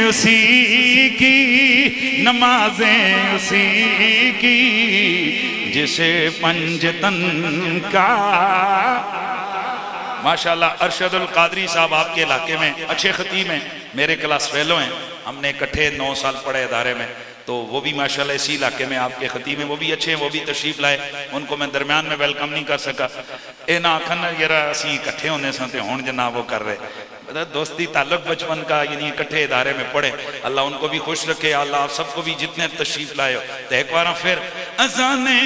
اسی کی نمازیں اسی کی جسے پنج تن کا۔ ماشاءاللہ ارشد القادری صاحب آپ کے علاقے میں اچھے خطیب ہیں، میرے کلاس فیلو ہیں، ہم نے اکٹھے 9 سال پڑھے ادارے میں، تو وہ بھی ماشاءاللہ اسی علاقے میں آپ کے خطیب ہیں، وہ بھی اچھے ہیں، وہ بھی تشریف لائے، ان کو میں درمیان میں ویلکم نہیں کر سکا۔ اے نہ آکھن یرا اسی اکٹھے ہونے سنتے ہون جناب وہ کر رہے، دوستی تعلق بچپن کا، یعنی اکٹھے ادارے میں پڑھے، اللہ ان کو بھی خوش رکھے، اللہ آپ سب کو بھی جتنے تشریف لائے ہو۔ تو ایک بار پھر اذانیں